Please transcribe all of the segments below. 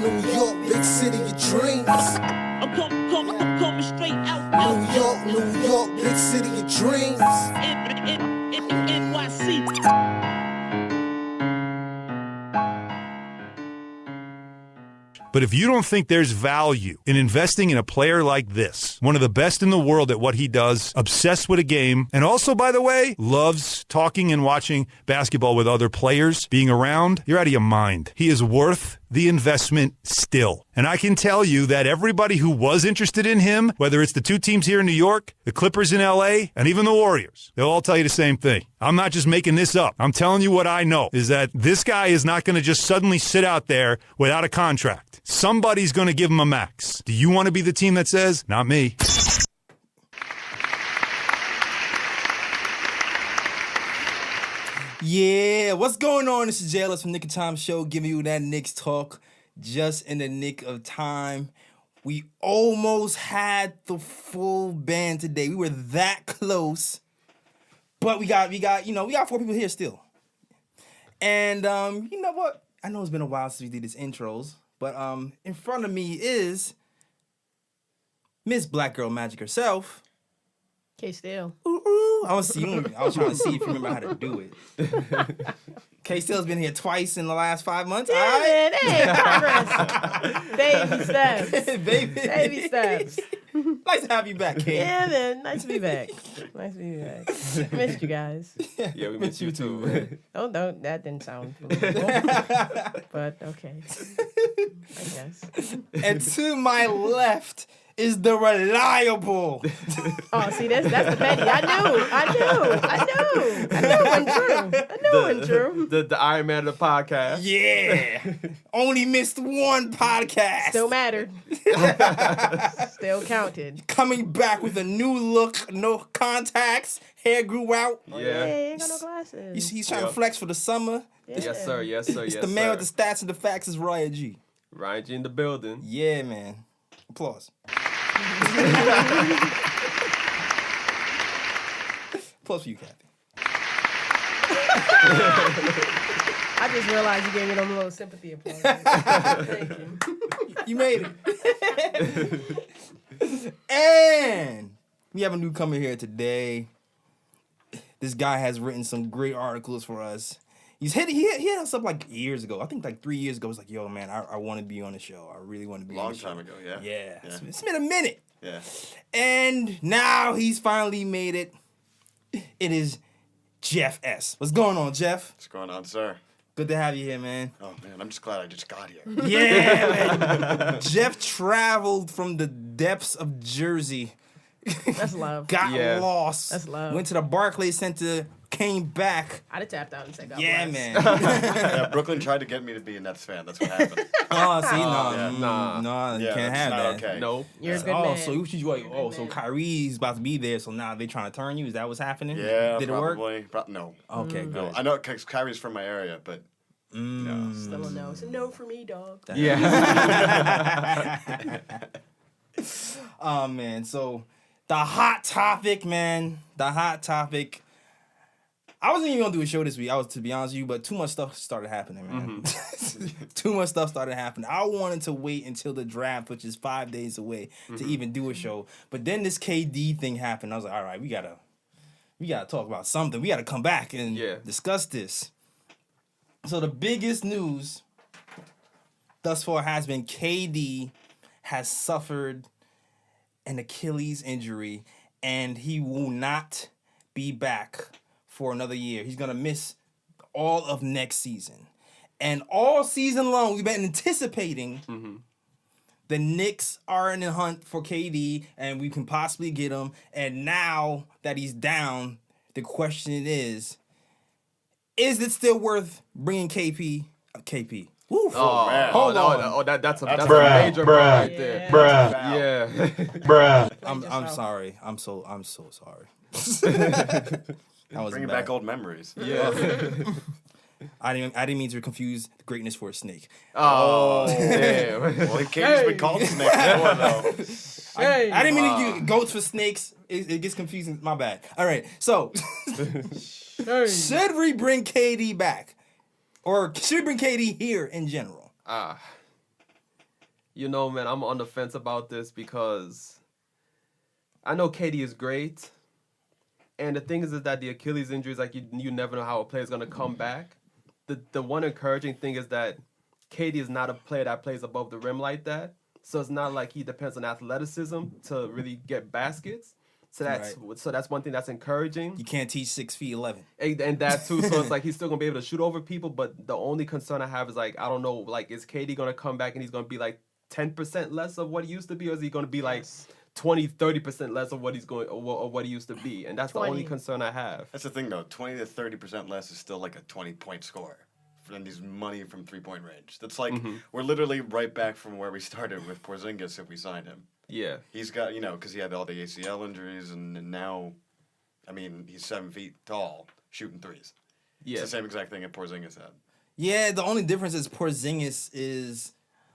New York, big city of dreams. I'm coming straight out. New York, big city of dreams. NYC. But if you don't think there's value in investing in a player like this, one of the best in the world at what he does, obsessed with a game, and also, by the way, loves talking and watching basketball with other players, being around, you're out of your mind. He is worth the investment still. And I can tell you that everybody who was interested in him, whether it's the two teams here in New York, the Clippers in LA, and even the Warriors, they'll all tell you the same thing. I'm not just making this up. I'm telling you what I know, is that this guy is not going to just suddenly sit out there without a contract. Somebody's going to give him a max. Do you want to be the team that says, not me? Yeah, what's going on? This is J.Ellis from Knick of Time Show, giving you that Knicks talk just in the nick of time. We almost had the full band today. We were that close, but we got 4 people here still. And you know what? I know it's been a while since we did these intros, but in front of me is Miss Black Girl Magic herself. K.Steele. I was trying to see if you remember how to do it. K.Steele's been here twice in the last 5 months. Yeah, all right? man. Hey, progress. Baby steps. Baby steps. Nice to have you back, K. Yeah, man. Nice to be back. Missed you guys. Yeah, we missed you too, man. Oh, no, that didn't sound believable. But okay. I guess. And to my left is the reliable. Oh, see, that's the petty. I knew it wasn't true. The Iron Man of the podcast. Yeah. Only missed one podcast. Still mattered. Still counted. Coming back with a new look, no contacts, hair grew out. Yeah, he ain't got no glasses. He's trying to flex for the summer. Yeah. Yes, sir. It's the man with the stats and the facts is Ryan G. Ryan G in the building. Yeah, man. Applause. Applause for you, Kathy. I just realized you gave me them little sympathy applause. Thank you. You made it. And we have a newcomer here today. This guy has written some great articles for us. He hit us up like years ago. I think like 3 years ago. It's like, yo, man, I want to be on the show. I really want to be on the show. Long time ago, yeah. Yeah. It's been a minute. Yeah. And now he's finally made it. It is Jeff S. What's going on, Jeff? What's going on, sir? Good to have you here, man. Oh, man, I'm just glad I just got here. Yeah, man. Jeff traveled from the depths of Jersey. That's love. Got lost. That's love. Went to the Barclays Center, came back. I'd have tapped out and said, God yeah, bless. man. Yeah, Brooklyn tried to get me to be a Nets fan. That's what happened. Oh, see, you Yeah, can't that's have not that. okay. Nope. You're a good man. So what you like? Oh, so Kyrie's about to be there. So now they trying to turn you. Is that what's happening? Yeah, Did it work? probably. No. Okay, No, good. I know because Kyrie's from my area, but no. Still a no. It's a no for me, dog. Yeah. Oh man, so the hot topic, man. The hot topic. I wasn't even gonna do a show this week. To be honest with you, but too much stuff started happening, man. Too much stuff started happening. I wanted to wait until the draft, which is 5 days away, to even do a show. But then this KD thing happened. I was like, all right, we gotta talk about something. We gotta come back and discuss this. So the biggest news thus far has been KD has suffered an Achilles injury, and he will not be back for another year. He's going to miss all of next season. And all season long, we've been anticipating the Knicks are in the hunt for KD, and we can possibly get him. And now that he's down, the question is it still worth bringing KP? Woo. Oh, man. Hold on. Oh, that's a major right there. Yeah. I'm sorry. I'm so sorry. Bringing back old memories. Yeah. I didn't mean to confuse greatness for a snake. Oh, damn. Well, KD's been called snake before, though. I didn't mean to use goats for snakes. It gets confusing. My bad. All right. So, should we bring KD back? Or should we bring KD here in general? You know, man, I'm on the fence about this because I know KD is great. And the thing is that the Achilles injury is like you never know how a player is going to come back. The one encouraging thing is that KD is not a player that plays above the rim like that. So it's not like he depends on athleticism to really get baskets. So that's one thing that's encouraging. You can't teach 6'11". And that too. So it's like he's still gonna be able to shoot over people. But the only concern I have is like I don't know, like is KD gonna come back and he's gonna be like 10% less of what he used to be, or is he gonna be like 20-30% less of what he's going or what he used to be? And that's 20. the only concern I have. That's the thing, though. 20 to 30% less is still like a 20-point score. And he's money from 3-point range. That's like we're literally right back from where we started with Porzingis if we signed him. Yeah. He's got, because he had all the ACL injuries, and now, I mean, he's 7 feet tall, shooting threes. Yeah. It's the same exact thing that Porzingis had. Yeah, the only difference is Porzingis is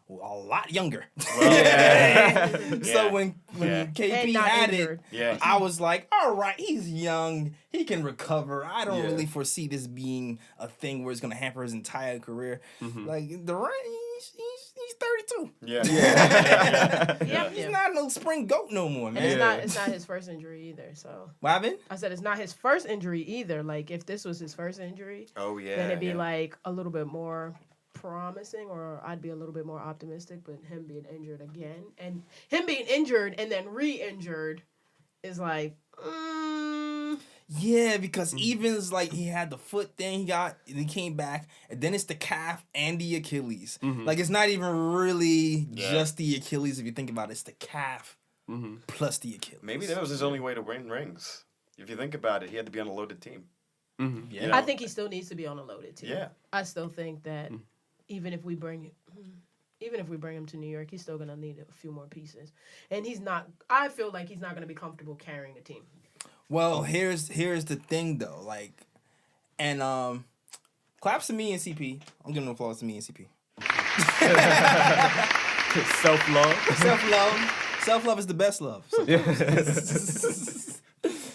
a lot younger. Well, So when KP And not had injured. Yeah. I was like, all right, he's young. He can recover. I don't Yeah. really foresee this being a thing where it's going to hamper his entire career. Like, Durant, he's 32. Yeah. Yeah. He's not no spring goat no more, man. And it's not his first injury either. So What happened? I said it's not his first injury either. Like if this was his first injury, Oh, yeah. then it'd be yeah. like a little bit more promising, or I'd be a little bit more optimistic. But him being injured again, and him being injured and then re-injured, is like, Yeah, because Evans, like, he had the foot thing and he came back, and then it's the calf and the Achilles. Like, it's not even really just the Achilles if you think about it. It's the calf plus the Achilles. Maybe that was his only way to win rings. If you think about it, he had to be on a loaded team. Yeah. You know? I think he still needs to be on a loaded team. Yeah. I still think that even if we bring him to New York, he's still gonna need a few more pieces, and he's not. I feel like he's not gonna be comfortable carrying the team. Well, here's the thing, though. Like, and claps to me and CP. I'm giving applause to me and CP. Self-love. Self-love is the best love.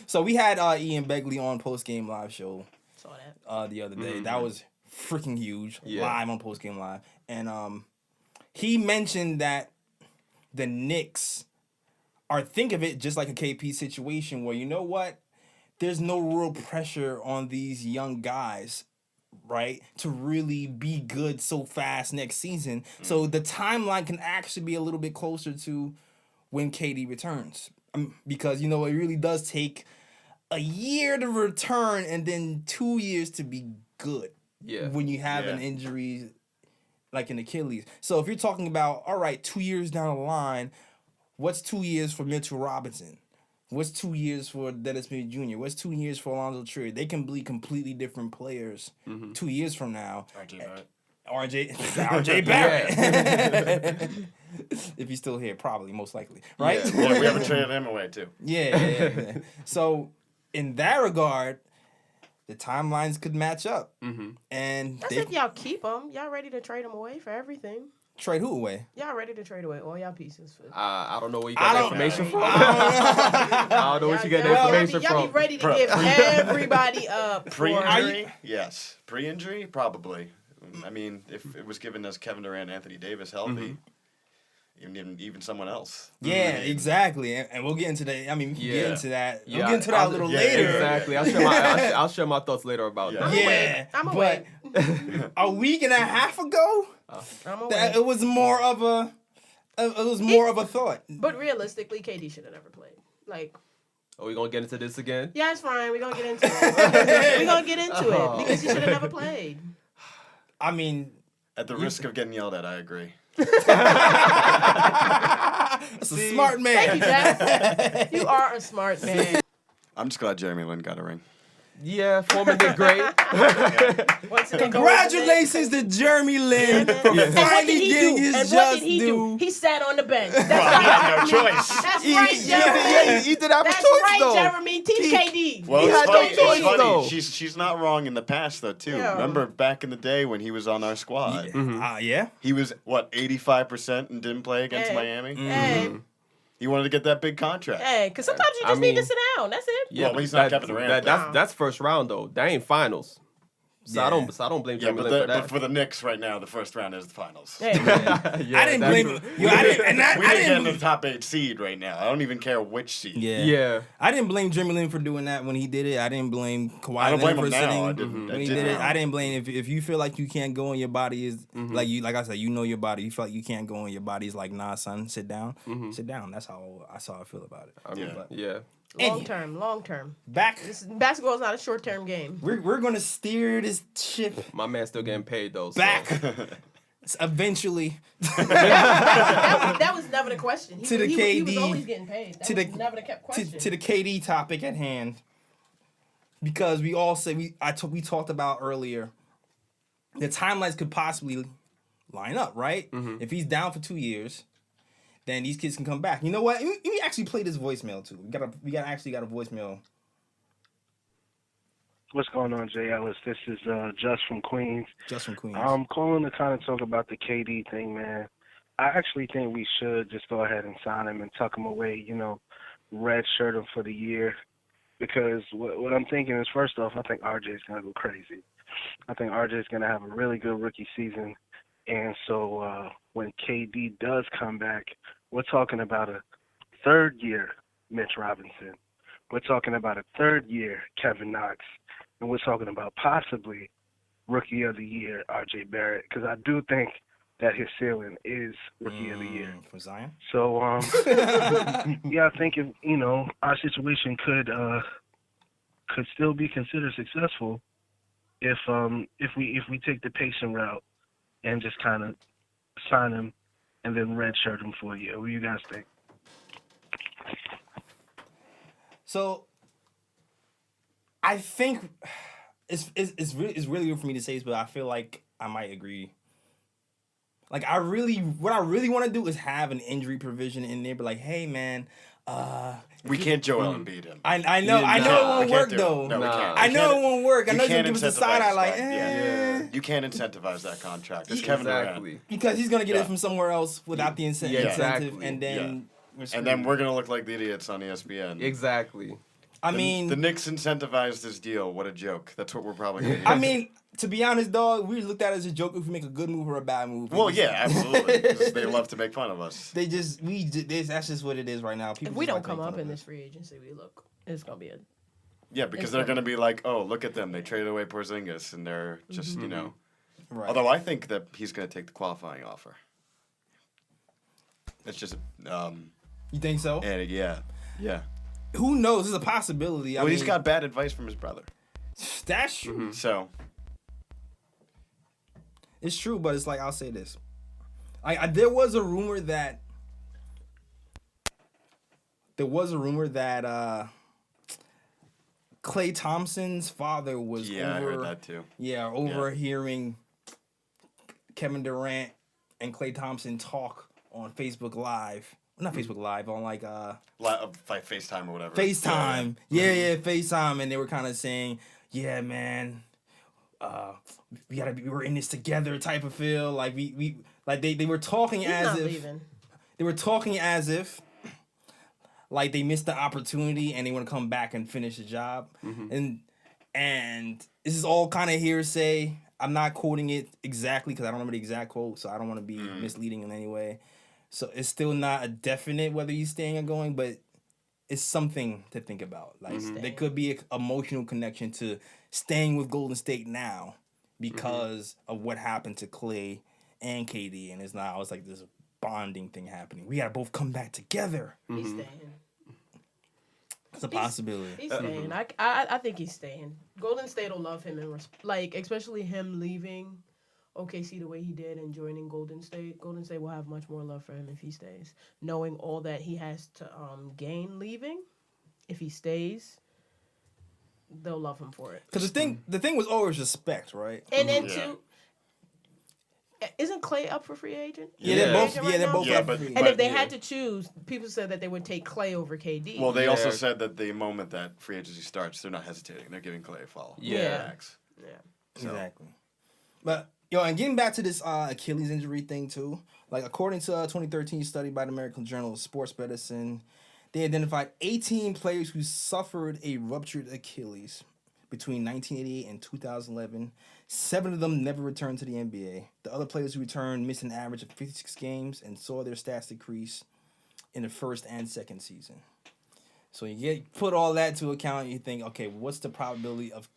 So we had Ian Begley on post-game live show Saw that. the other day. That was freaking huge. Yeah. Live on post-game live. And he mentioned that the Knicks think of it just like a KP situation where, you know what? There's no real pressure on these young guys, right, to really be good so fast next season. So the timeline can actually be a little bit closer to when KD returns. Because, it really does take a year to return and then 2 years to be good. Yeah. When you have an injury like an Achilles. So if you're talking about, all right, 2 years down the line, what's 2 years for Mitchell Robinson? What's 2 years for Dennis Smith Jr.? What's 2 years for Alonzo Trier? They can be completely different players 2 years from now. RJ Barrett. If he's still here, probably, most likely. Right? Yeah, we haven't traded him away, too. Yeah. So, in that regard, the timelines could match up. And That's if y'all keep him. Y'all ready to trade him away for everything. trade who away? Y'all ready to trade away all y'all pieces. I don't know where you got that information from. I I don't know where you get that information Y'all be from. ready to give everybody up. Pre-injury? Yes. Pre-injury? Probably. I mean, if it was given as Kevin Durant, Anthony Davis healthy, even someone else. Yeah, exactly. And we'll get into that. I mean, we can get into that. We'll get into that a little yeah, later. Exactly. I'll share my thoughts later about that. Yeah. I'm but a week and a half ago, it was more of a thought. But realistically, KD should have never played. Like, Are we gonna get into this again? yeah, it's fine. We're gonna get into it. We're gonna get into it because he should have never played. I mean, At the risk of getting yelled at, I agree. that's a smart man. Thank you, Jack. You are a smart man. I'm just glad Jeremy Lin got a ring. Yeah, Foreman did great. Once again, Congratulations to Jeremy Lin for And what finally did he getting do? his And what just did he do? due. He sat on the bench. That's He had no choice. That's right, Jeremy. He did have a That's choice right, though. Jeremy. Teach KD. Well, He it's had no funny. It's choice, funny. though. She's not wrong in the past though too. Yeah. Remember back in the day when he was on our squad, Yeah. he was 85% and didn't play against Hey. Miami. Hey, He wanted to get that big contract. hey, because sometimes you just need to sit down. That's it. Yeah, Well, he's not that- Kevin Durant. That's first round though. That ain't finals. So I don't blame Yeah, Jeremy but, Lin for but that. for the Knicks right now, the first round is the finals. Hey, Yeah, I didn't that's blame true. yo. I didn't. And I We didn't get didn't. in the top 8 seed right now. I don't even care which seed. Yeah. I didn't blame Jeremy Lin for doing that when he did it. I didn't blame Kawhi I don't blame Leonard him for now. sitting I didn't. when he did did it. now. I didn't blame if you feel like you can't go and your body is like I said, you know your body. You feel like you can't go and your body's like, nah, son, sit down, sit down. That's how I feel about it. I mean, Yeah. yeah. long term. Back, Basketball is not a short term game. we're gonna steer this ship My man's still getting paid though. So. back eventually That was never the question. To the He was KD, always getting paid. That to was the never the question. to the KD topic at hand, because we all said we talked about earlier. The timelines could possibly line up, right? If he's down for 2 years, then these kids can come back. You know what? Let me actually play this voicemail too. We got a voicemail. What's going on, J.Ellis? This is Just from Queens. Just from Queens. I'm calling to kind of talk about the KD thing, man. I actually think we should just go ahead and sign him and tuck him away, red shirt him for the year. Because what I'm thinking is, first off, I think RJ is going to go crazy. I think RJ is going to have a really good rookie season. And so when KD does come back, we're talking about a third-year Mitch Robinson. We're talking about a third-year Kevin Knox. And we're talking about possibly Rookie of the Year, R.J. Barrett, because I do think that his ceiling is Rookie of the Year. From Zion. So, yeah, I think if our situation could still be considered successful if we take the patient route and just kind of sign him and then redshirt him for a year. What do you guys think? So I think it's really weird for me to say this, but I feel like I might agree. Like what I really want to do is have an injury provision in there, but like, hey man, We can't Joel Embiid him. I know it won't work though. No, we can't. I know it won't work. I know he's gonna can't give us the side eye incentivize like, that. eh. You can't incentivize that contract. It's Kevin Durant. Because he's gonna get Yeah. it from somewhere else without the incentive, Yeah, exactly. and then And then we're gonna look like the idiots on ESPN. Exactly. I mean, the Knicks incentivized this deal. What a joke. That's what we're probably gonna do. I mean, to be honest, dog, we looked at it as a joke if we make a good move or a bad move. Well, yeah, absolutely. 'Cause they love to make fun of us. That's just what it is right now. People If we just don't like to come make fun up of in it. this free agency, it's gonna be a Yeah, because they're gonna be like, oh, look at them. They traded away Porzingis, and they're just, Right. Although I think that he's gonna take the qualifying offer. It's just, You think so? and yeah. Who knows? It's a possibility. I Well, mean, he's got bad advice from his brother. that's true. So It's true, but it's like I'll say this. There was a rumor that Klay Thompson's father was I heard that too. overhearing Kevin Durant and Klay Thompson talk on Facebook Live. Not Facebook Live, on like Like FaceTime or whatever. FaceTime. Yeah, FaceTime, and they were kind of saying, "Yeah, man, we're in this together" type of feel. Like they were talking He's as not if leaving. they were talking as if like they missed the opportunity and they want to come back and finish the job. And this is all kind of hearsay. I'm not quoting it exactly because I don't remember the exact quote, so I don't want to be misleading in any way. So it's still not a definite whether he's staying or going, but it's something to think about. Like there could be an emotional connection to staying with Golden State now because of what happened to Klay and KD, and it's like this bonding thing happening. We gotta both come back together. He's staying. It's a possibility. He's staying. I think he's staying. Golden State will love him and especially him leaving OKC the way he did and joining Golden State. Golden State will have much more love for him if he stays, knowing all that he has to gain leaving. If he stays, they'll love him for it. Because the thing was always respect, right? And then too, isn't Klay up for free agent? They're both Yeah, up but- for free. And if they had to choose, people said that they would take Klay over KD. Well, they also said that the moment that free agency starts, they're not hesitating. They're giving Klay a follow. Yeah. Max. yeah. Exactly. But and getting back to this Achilles injury thing too, like according to a 2013 study by the American Journal of Sports Medicine, they identified 18 players who suffered a ruptured Achilles between 1988 and 2011. 7 of them never returned to the NBA. The other players who returned missed an average of 56 games and saw their stats decrease in the first and second season. So you put all that to account, you think, okay, what's the probability of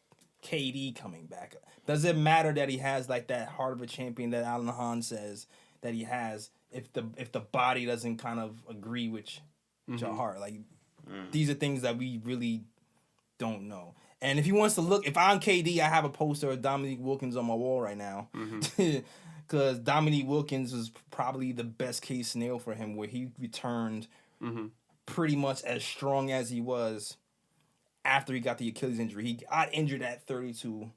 KD coming back? Does it matter that he has like that heart of a champion that Alan Hahn says that he has if the body doesn't kind of agree with your heart? Like these are things that we really don't know. And if he wants to look, if I'm KD, I have a poster of Dominique Wilkins on my wall right now. Because Dominique Wilkins was probably the best case scenario for him, where he returned pretty much as strong as he was after he got the Achilles injury. He got injured at 32,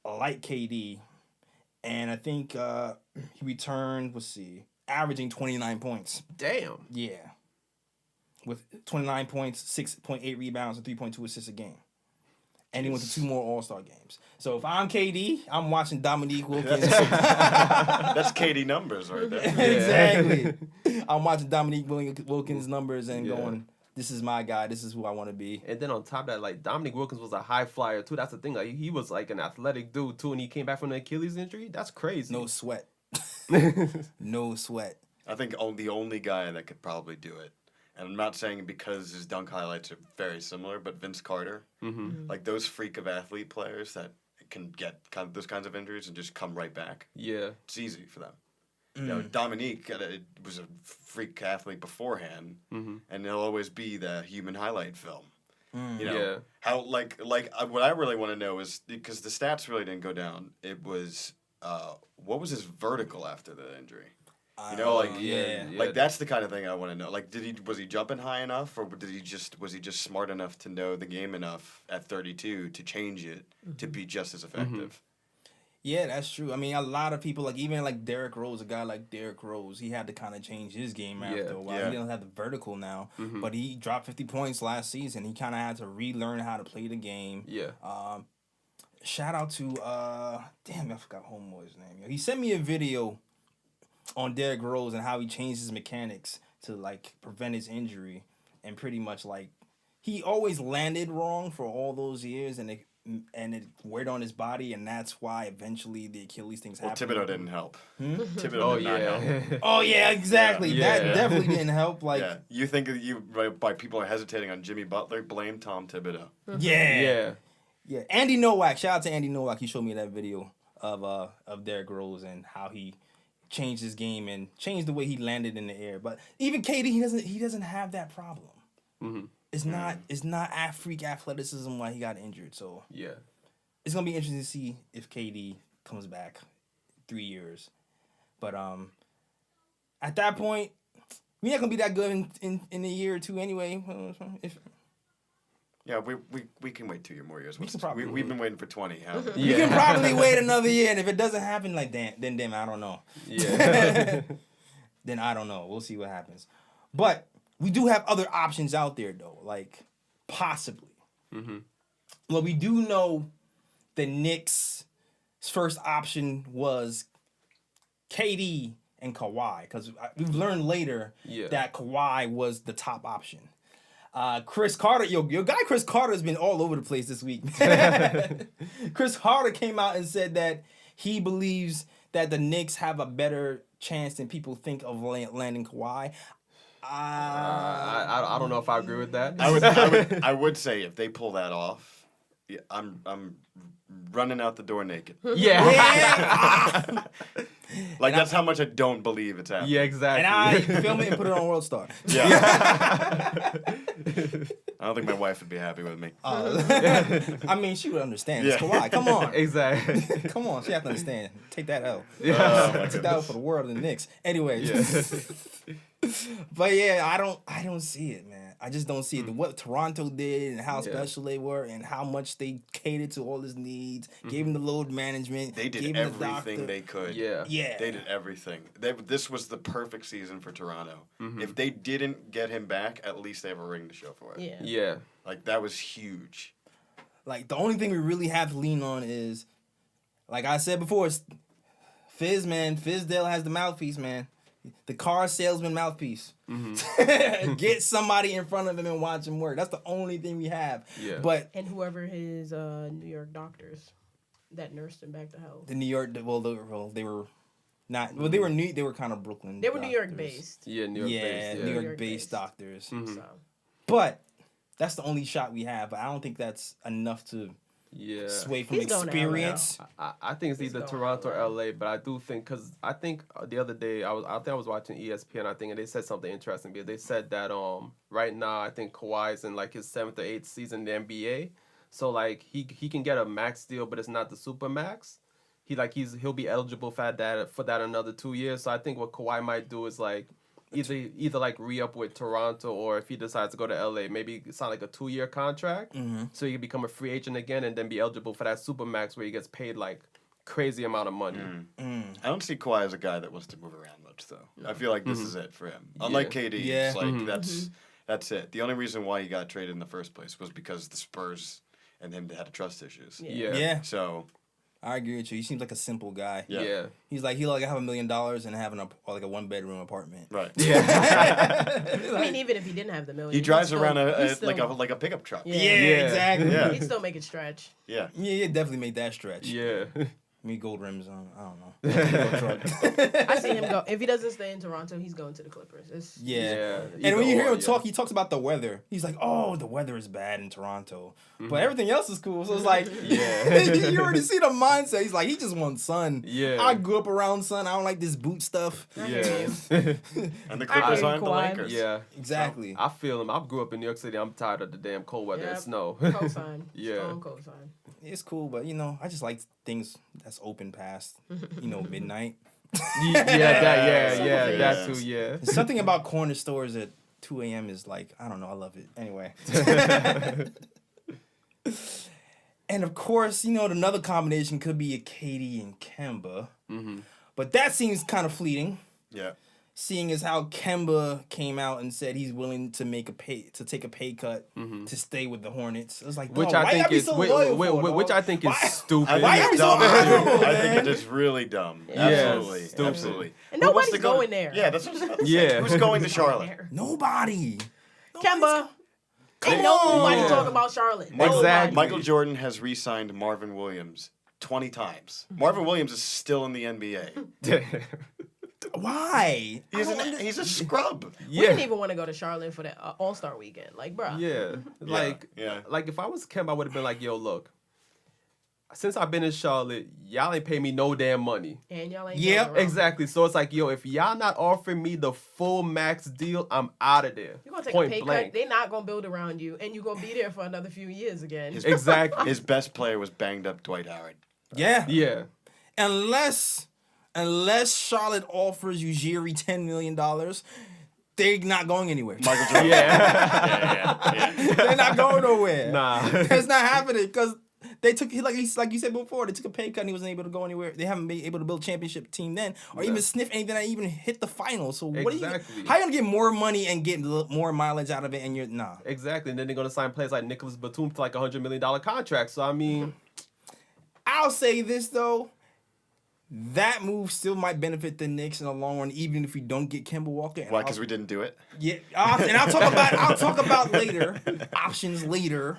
like KD. And I think he returned, averaging 29 points. Damn. Yeah. With 29 points, 6.8 rebounds, and 3.2 assists a game. And he went to 2 more All-Star games. So if I'm KD, I'm watching Dominique Wilkins. That's KD numbers right there. Exactly. I'm watching Dominique Wilkins numbers and going, this is my guy. This is who I want to be. And then on top of that, like, Dominique Wilkins was a high flyer, too. That's the thing. Like, he was, like, an athletic dude, too, and he came back from the Achilles injury. That's crazy. No sweat. No sweat. I think the only guy that could probably do it, and I'm not saying because his dunk highlights are very similar, but Vince Carter, like those freak of athlete players that can get those kinds of injuries and just come right back. Yeah. It's easy for them. You know, Dominique was a freak athlete beforehand, and he'll always be the human highlight film. You know, how what I really want to know is, because the stats really didn't go down. It was what was his vertical after the injury? You know, like that's the kind of thing I want to know. Like, was he jumping high enough, or was he just smart enough to know the game enough at 32 to change it to be just as effective? Yeah, that's true. I mean, a lot of people, like even like Derrick Rose, a guy like Derrick Rose, he had to kind of change his game after a while. Yeah. He doesn't have the vertical now, but he dropped 50 points last season. He kind of had to relearn how to play the game. Yeah. Shout out to damn, I forgot homeboy's name. He sent me a video on Derrick Rose and how he changed his mechanics to like prevent his injury, and pretty much like he always landed wrong for all those years, and it weighed on his body, and that's why eventually the Achilles things happened. Thibodeau didn't help. Thibodeau did not help. Oh yeah, exactly. Yeah. That definitely didn't help. Like you think by people are hesitating on Jimmy Butler, blame Tom Thibodeau. Yeah. Andy Nowak. Shout out to Andy Nowak. He showed me that video of Derrick Rose and how he changed his game and changed the way he landed in the air. But even KD, he doesn't have that problem. It's not freak athleticism why he got injured. So it's gonna be interesting to see if KD comes back 3 years. But at that point, we're not gonna be that good in a year or two anyway. Yeah, we can wait 2 more years. can probably We've been waiting for 20. You can probably wait another year, and if it doesn't happen, like then I don't know. Yeah. Then I don't know. We'll see what happens. But we do have other options out there, though, like possibly. Well, we do know the Knicks' first option was KD and Kawhi, because we've learned later that Kawhi was the top option. Chris Carter, your guy Chris Carter has been all over the place this week. Chris Carter came out and said that he believes that the Knicks have a better chance than people think of landing Kawhi. I don't know if I agree with that. I would say if they pull that off, I'm running out the door naked. Yeah. Like, that's how much I don't believe it's happening. Yeah, exactly. And I film it and put it on World Star. Yeah. I don't think my wife would be happy with me. I mean, she would understand. It's Kawhi. Come on. Exactly. Come on. She has to understand. Take that L. Oh, Take that L for the world of the Knicks. Anyway. But yeah, I don't see it, man. I just don't see it. What Toronto did and how special they were and how much they catered to all his needs, gave him the load management. They did gave him the doctor. everything they could. Yeah. They did everything. This was the perfect season for Toronto. If they didn't get him back, at least they have a ring to show for it. Yeah. Like, that was huge. Like, the only thing we really have to lean on is, like I said before, it's Fizz, man. Fizdale has the mouthpiece, man. The car salesman mouthpiece. Get somebody in front of him and watch him work. That's the only thing we have. Yeah. But And whoever his New York doctors that nursed him back to health. the New York, they were not. Well, they were kind of Brooklyn. They were New York doctors. based. Yeah, New York based. New Yeah. York York based based. doctors. So But that's the only shot we have. But I don't think that's enough to Yeah. sway from He's going to LA. experience. I think it's either going Toronto LA. or LA, but I do think because I think the other day I was watching ESPN, I think, and they said something interesting because they said that right now I think Kawhi's in like his 7th or 8th season in the NBA, so like he can get a max deal, but it's not the super max. He'll be eligible for that another 2 years. So I think what Kawhi might do is like either like re-up with Toronto, or if he decides to go to LA, maybe sign like a 2-year contract, so he can become a free agent again and then be eligible for that super max where he gets paid like crazy amount of money. I don't see Kawhi as a guy that wants to move around much, though. I feel like this is it for him. Unlike KD, Yeah. it's like that's it. The only reason why he got traded in the first place was because the Spurs and him had trust issues. Yeah. So I agree with you. He seems like a simple guy. Yeah. He's like, he'll like have $1 million and have a 1-bedroom apartment. right. I mean, even if he didn't have the million, He drives he'd around still- like a pickup truck. Yeah. Exactly. Yeah. He'd still make it stretch. Yeah. Yeah, definitely made that stretch. Yeah. Me gold rims on. I don't know. I see him go. If he doesn't stay in Toronto, he's going to the Clippers. Yeah. Yeah. And when you hear him Either or, talk, he talks about the weather. He's like, "Oh, the weather is bad in Toronto, but everything else is cool." So it's like, you already see the mindset. He's like, he just wants sun. Yeah. I grew up around sun. I don't like this boot stuff. I Yeah. hear you. And the Clippers hear aren't the Kawhi. Lakers. Yeah. Exactly. I feel him. I grew up in New York City. I'm tired of the damn cold weather and Yep. snow. Cosign. Yeah. Strong cosign. It's cool, but I just like things that's open past, midnight. That too, yeah. There's something about corner stores at 2 a.m. is like, I don't know, I love it. Anyway. And of course, another combination could be a Katie and Kemba. But that seems kind of fleeting, Yeah. seeing as how Kemba came out and said he's willing to take a pay cut to stay with the Hornets. It was like, Which dog, I why think y'all be is so whi- loyal whi- for, whi- which dog? I think is Why- stupid. Why y'all be so honorable, I think man? it is really dumb. Yeah, Absolutely. stupid. Absolutely. And Who wants nobody's to go going there. Yeah, that's what I was about to say. Yeah. Who's going to Charlotte? Nobody. Kemba. Come Ain't nobody on. talking about Charlotte. Exactly. Michael Jordan has re-signed Marvin Williams 20 times. Marvin Williams is still in the NBA. Why? He's a scrub. We didn't even want to go to Charlotte for the All-Star weekend. Like, bruh. Yeah. Like if I was Kemba, I would have been like, yo, look. Since I've been in Charlotte, y'all ain't pay me no damn money. And y'all ain't Yep. going around. Exactly. So it's like, yo, if y'all not offering me the full max deal, I'm out of there. You're going to take Point a pay blank. cut. They're not going to build around you. And you're going to be there for another few years again. Exactly. His best player was banged up Dwight Howard. Yeah. Yeah. Unless Charlotte offers Ujiri $10 million, they're not going anywhere. Michael Jordan. Yeah. They're not going nowhere. Nah. It's not happening because they took, like you said before, they took a pay cut and he wasn't able to go anywhere. They haven't been able to build a championship team then or even sniff anything that even hit the finals. So what Exactly. how you going to get more money and get more mileage out of it and you're, nah. Exactly. And then they're going to sign players like Nicholas Batum to like $100 million contract. So, I mean, I'll say this, though. That move still might benefit the Knicks in the long run, even if we don't get Kemba Walker. Why? Because we didn't do it? Yeah, and I'll talk about later options later,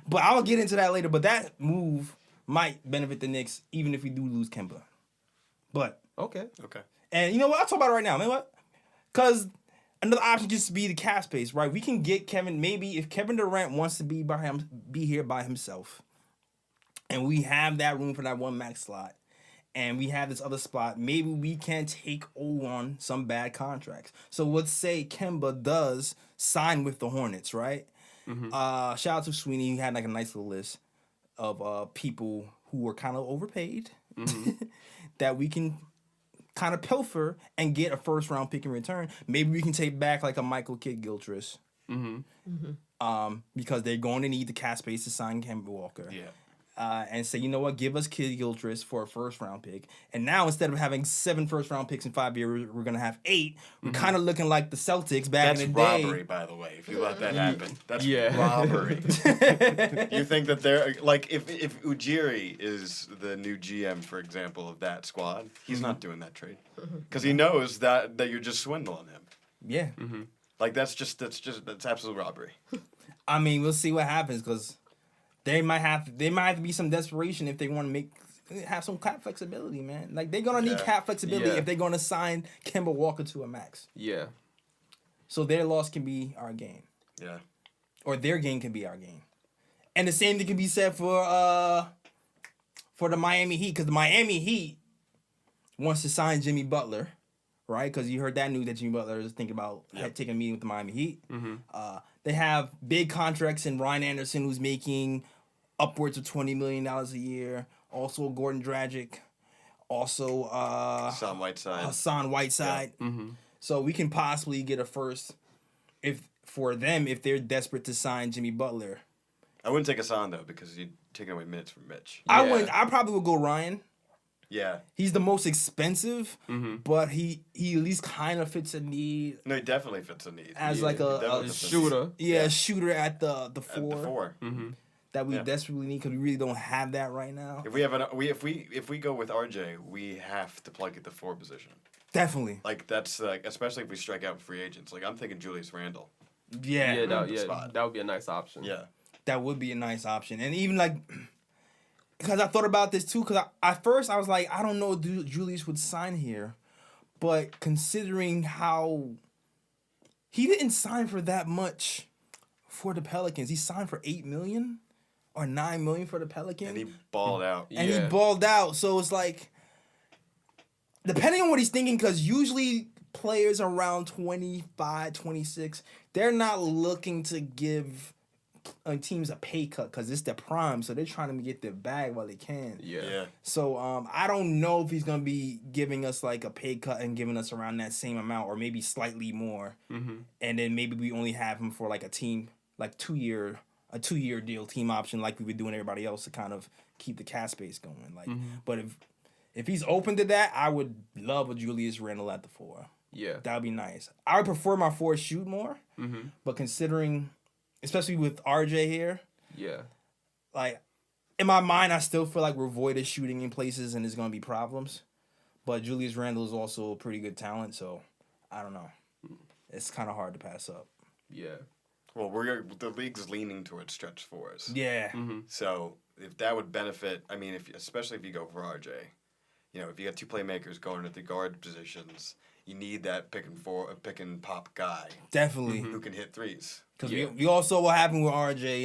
but I'll get into that later. But that move might benefit the Knicks, even if we do lose Kemba. But okay. and you know what? I'll talk about it right now. Man, what? Because another option just be the cap space, right? We can get Kevin. Maybe if Kevin Durant wants to be here by himself, and we have that room for that one max slot. And we have this other spot. Maybe we can take on some bad contracts. So let's say Kemba does sign with the Hornets, right? Shout out to Sweeney. He had like a nice little list of people who were kind of overpaid that we can kind of pilfer and get a first round pick in return. Maybe we can take back like a Michael Kidd-Gilchrist because they're going to need the cap space to sign Kemba Walker. Yeah. and say, you know what, give us Kid Gilchrist for a first-round pick. And now instead of having 7 first-round picks in 5 years, we're going to have 8. We're kind of looking like the Celtics back That's in the day. robbery, by the way. If you let that happen, that's Yeah. robbery. You think that they're like if Ujiri is the new GM, for example, of that squad, he's not doing that trade because he knows that you're just swindling him. Yeah. Like that's absolute robbery. I mean, we'll see what happens because they might have to be some desperation if they want to have some cap flexibility, man. Like they're gonna need cap flexibility if they're gonna sign Kemba Walker to a max. Yeah. So their loss can be our gain. Yeah. Or their gain can be our gain. And the same thing can be said for the Miami Heat, because the Miami Heat wants to sign Jimmy Butler, right? Because you heard that news that Jimmy Butler is thinking about taking a meeting with the Miami Heat. They have big contracts in Ryan Anderson, who's making upwards of $20 million a year. Also Gordon Dragic. Also Hassan Whiteside. Yeah. So we can possibly get a first if they're desperate to sign Jimmy Butler. I wouldn't take Hassan though because you're taking away minutes from Mitch. I probably would go Ryan. Yeah. He's the most expensive, but he at least kind of fits a need. No, he definitely fits a need. As like a shooter. A shooter at the 4. At the 4. That we desperately need because we really don't have that right now. If we go with RJ, we have to plug at the 4 position. Definitely. Like that's like especially if we strike out free agents. Like I'm thinking Julius Randle. Yeah. That would be a nice option. Yeah. That would be a nice option. And even like, because I thought about this too, because at first I was like, I don't know if Julius would sign here. But considering how he didn't sign for that much for the Pelicans. He signed for $8 million or $9 million for the Pelicans. And he balled out. And he balled out. So it's like, depending on what he's thinking, because usually players around 25, 26, they're not looking to give teams a pay cut because it's their prime, so they're trying to get their bag while they can. Yeah. So I don't know if he's gonna be giving us like a pay cut and giving us around that same amount or maybe slightly more, and then maybe we only have him for like a team like 2-year deal, team option like we would doing everybody else to kind of keep the cap space going. Like, but if he's open to that, I would love a Julius Randle at the 4. Yeah, that would be nice. I would prefer my 4 shoot more, but considering, especially with RJ here, like in my mind, I still feel like we're void of shooting in places and there's gonna be problems. But Julius Randle is also a pretty good talent, so I don't know. It's kind of hard to pass up. Yeah. Well, the league's leaning towards stretch 4s. Yeah. So if that would benefit, I mean, especially if you go for RJ, you know, if you got 2 playmakers going at the guard positions, you need that pick and pop guy. Definitely. Who can hit threes. Because we all saw what happened with RJ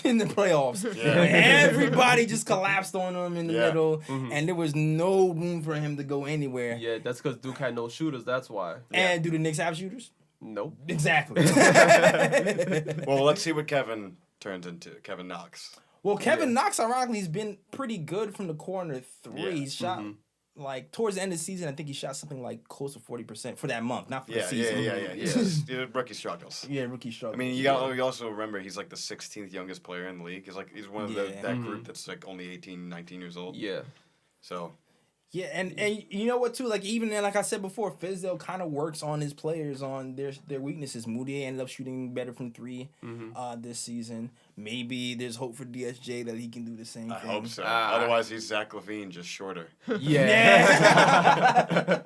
in the playoffs. Everybody just collapsed on him in the middle, and there was no room for him to go anywhere. Yeah, that's because Duke had no shooters. That's why. And do the Knicks have shooters? Nope. Exactly. Well, let's see what Kevin turns into. Kevin Knox. Well, Kevin Knox, ironically, has been pretty good from the corner 3. Yeah. He's shot, like, towards the end of the season, I think he shot something like close to 40% for that month, not for the season. Yeah. Rookie struggles. Yeah, rookie struggles. I mean, you also remember he's like the 16th youngest player in the league. He's one of that group that's like only 18, 19 years old. Yeah. So. Yeah, and you know what too? Like even like I said before, Fizdale kind of works on his players on their weaknesses. Moody ended up shooting better from 3 this season. Maybe there's hope for DSJ that he can do the same thing. I hope so. Otherwise, he's Zach LaVine, just shorter. Yeah.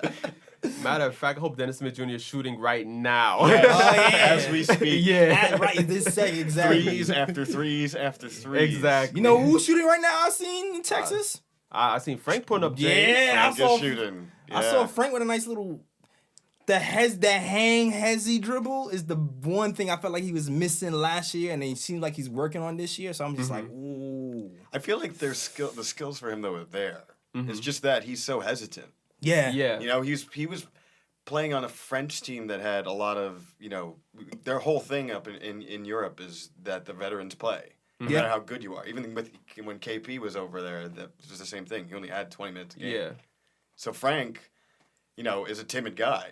Matter of fact, I hope Dennis Smith Jr. is shooting right now. As we speak. Right this second, exactly. Threes after threes after threes. Exactly. You know who's shooting right now? I've seen in Texas. I seen Frank putting up James. Yeah, I saw Frank with a nice little. The hang hezzy dribble is the one thing I felt like he was missing last year, and it seems like he's working on this year. So I'm just like, ooh. I feel like the skills for him though are there. It's just that he's so hesitant. Yeah. You know, he was playing on a French team that had a lot of, you know, their whole thing up in Europe is that the veterans play. No matter how good you are. Even when KP was over there, that was the same thing. He only had 20 minutes a game. Yeah. So Frank, you know, is a timid guy.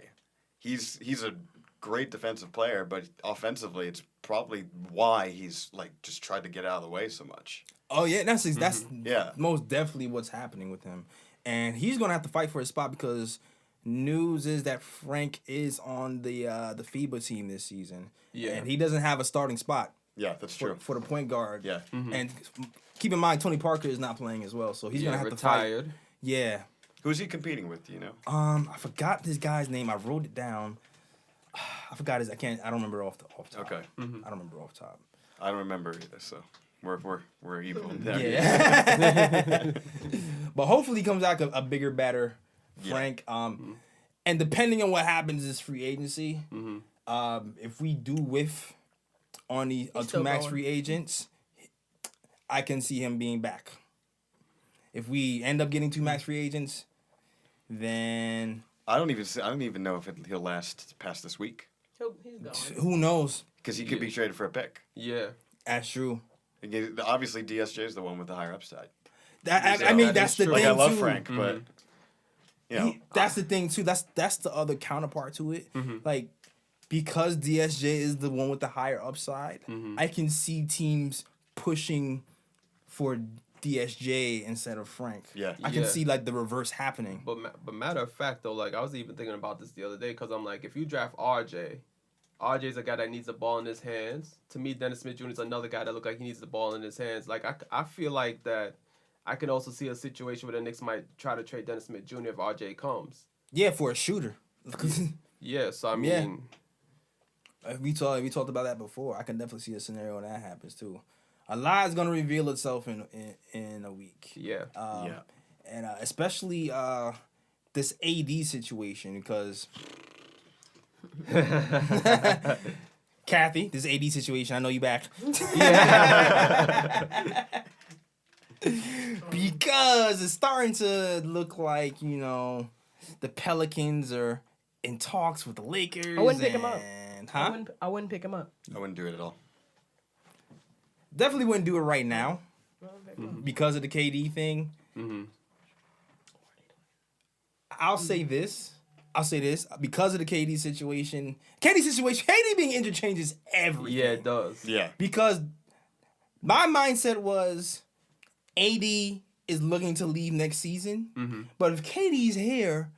He's a great defensive player, but offensively, it's probably why he's like just tried to get out of the way so much. Oh yeah, that's Yeah. most definitely what's happening with him, and he's gonna have to fight for his spot because news is that Frank is on the FIBA team this season, and he doesn't have a starting spot. Yeah, that's true. For the point guard. Yeah. And keep in mind, Tony Parker is not playing as well, so he's gonna have to fight. Yeah. Who's he competing with? Do you know? I forgot this guy's name. I wrote it down. I forgot his. I don't remember off top. Okay. I don't remember off top. I don't remember either. So we're even there. Yeah. But hopefully he comes out a bigger, better Frank. And depending on what happens this free agency, if we do whiff on the two max free agents, I can see him being back. If we end up getting two max free agents, then I don't even know if he'll last past this week. He's gone. Who knows? Because he could be traded for a pick. Yeah. That's true. Again, obviously, DSJ is the one with the higher upside. I mean, that's the thing Like, I love too. Frank, but you know, that's the thing too. That's the other counterpart to it. Like, because DSJ is the one with the higher upside, I can see teams pushing for DSJ instead of Frank. Yeah. I can see like the reverse happening. But matter of fact though, like I was even thinking about this the other day because I'm like, if you draft RJ's a guy that needs the ball in his hands. To me, Dennis Smith Jr. is another guy that looks like he needs the ball in his hands. Like I feel like that. I can also see a situation where the Knicks might try to trade Dennis Smith Jr. if RJ comes. Yeah, for a shooter. Yeah, so I mean, we talked about that before. I can definitely see a scenario when that happens too. A lot is gonna reveal itself in a week. Yeah. And especially this AD situation because Kathy, this AD situation. I know you back. Because it's starting to look like the Pelicans are in talks with the Lakers. I wouldn't pick him up. Huh? I wouldn't pick him up. I wouldn't do it at all. Definitely wouldn't do it right now because of the KD thing. I'll say this because of the KD situation. KD being injured changes everything. Yeah, it does. Yeah. Because my mindset was AD is looking to leave next season, but if KD's here,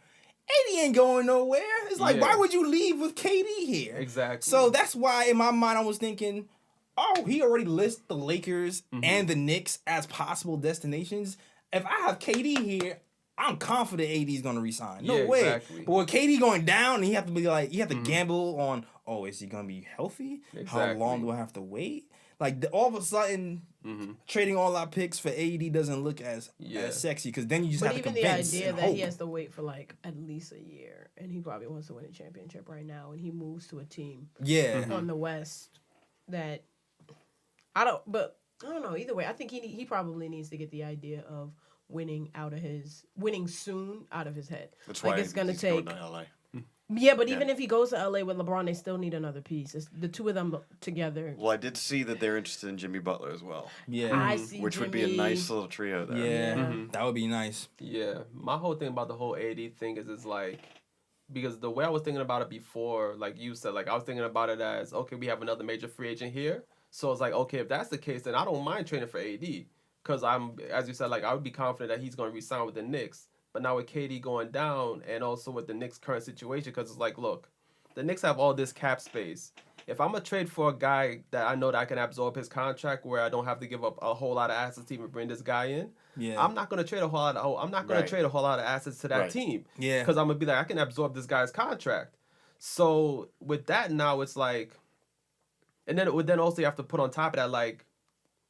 AD ain't going nowhere. It's like, why would you leave with KD here? Exactly. So that's why in my mind I was thinking, oh, he already lists the Lakers and the Knicks as possible destinations. If I have KD here, I'm confident AD's gonna resign. No way. Exactly. But with KD going down, and you have to gamble on, oh, is he gonna be healthy? Exactly. How long do I have to wait? Like all of a sudden, trading all our picks for AD doesn't look as sexy because then you just have to convince. But even the idea that hope. he has to wait for like at least a year, and he probably wants to win a championship right now, and he moves to a team on the West that I don't know. Either way, I think he probably needs to get the idea of winning soon out of his head. That's like why it's gonna he's take. going to LA. Yeah, but even if he goes to LA with LeBron, they still need another piece. It's the two of them together. Well, I did see that they're interested in Jimmy Butler as well. Yeah, I see which would be a nice little trio there. Yeah, that would be nice. Yeah, my whole thing about the whole AD thing is like, because the way I was thinking about it before, like you said, like I was thinking about it as, okay, we have another major free agent here. So it's like, okay, if that's the case, then I don't mind trading for AD. Because as you said, like I would be confident that he's going to re-sign with the Knicks. But now with KD going down and also with the Knicks' current situation, because it's like, look, the Knicks have all this cap space. If I'm going to trade for a guy that I know that I can absorb his contract where I don't have to give up a whole lot of assets to even bring this guy in, I'm not going to trade a whole lot of assets to that team. Yeah. Because I'm going to be like, I can absorb this guy's contract. So with that now, it's like, and then also you have to put on top of that, like,